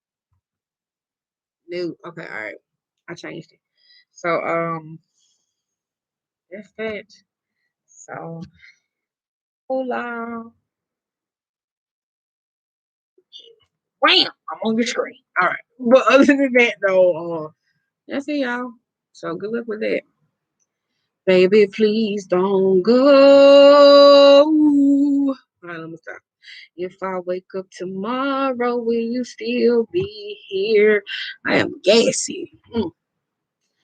No. Okay, all right. I changed it. So, that's that. So, hola. Wham! I'm on your screen. All right. But other than that, though, that's it, y'all. So good luck with that. Baby, please don't go. All right, let me stop. If I wake up tomorrow, will you still be here? I am gassy.